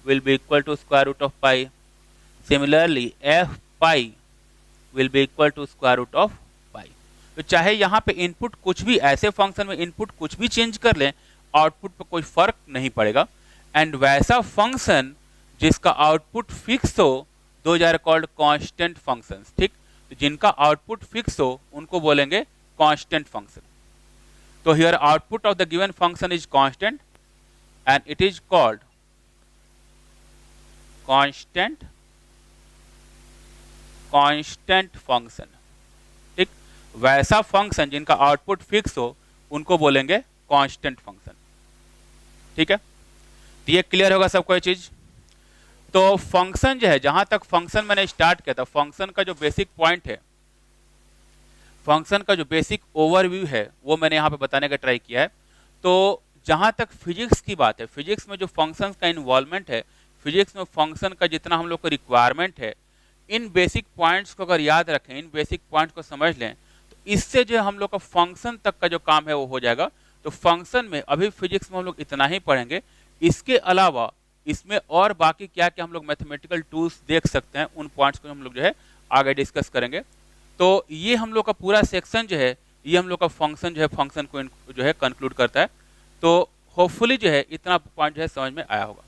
will be equal to square root of pi. Similarly, f pi will be equal to square root of pi. तो चाहे यहाँ पे input कुछ भी, ऐसे function में input कुछ भी चेंज कर लें, आउटपुट पे कोई फर्क नहीं पड़ेगा. एंड वैसा फंक्शन जिसका आउटपुट फिक्स हो, those are called constant functions. ठीक, तो जिनका आउटपुट फिक्स हो उनको बोलेंगे कांस्टेंट फंक्शन. तो here output of the given function is constant and it is called constant function. ठीक, वैसा फंक्शन जिनका आउटपुट फिक्स हो उनको बोलेंगे कांस्टेंट फंक्शन. ठीक है, तो ये क्लियर होगा सबको ये चीज. तो फंक्शन जो है, जहां तक फंक्शन मैंने स्टार्ट किया था, फंक्शन का जो बेसिक पॉइंट है, फंक्शन का जो बेसिक ओवरव्यू है, वो मैंने यहाँ पे बताने का ट्राई किया है. तो जहां तक फिजिक्स की बात है, फिजिक्स में जो फंक्शंस का इन्वॉल्वमेंट है, फिजिक्स में फंक्शन का जितना हम लोग को रिक्वायरमेंट है, इन बेसिक पॉइंट्स को अगर याद रखें, इन बेसिक पॉइंट्स को समझ लें, तो इससे जो हम लोग का फंक्शन तक का जो काम है वो हो जाएगा. तो फंक्शन में अभी फिजिक्स में हम लोग इतना ही पढ़ेंगे. इसके अलावा इसमें और बाकी क्या क्या हम लोग मैथमेटिकल टूल्स देख सकते हैं, उन पॉइंट्स को हम लोग जो है आगे डिस्कस करेंगे. तो ये हम लोग का पूरा सेक्शन जो है, ये हम लोग का फंक्शन जो है, फंक्शन को जो है कंक्लूड करता है. तो होपफुली जो है इतना पॉइंट जो है समझ में आया होगा.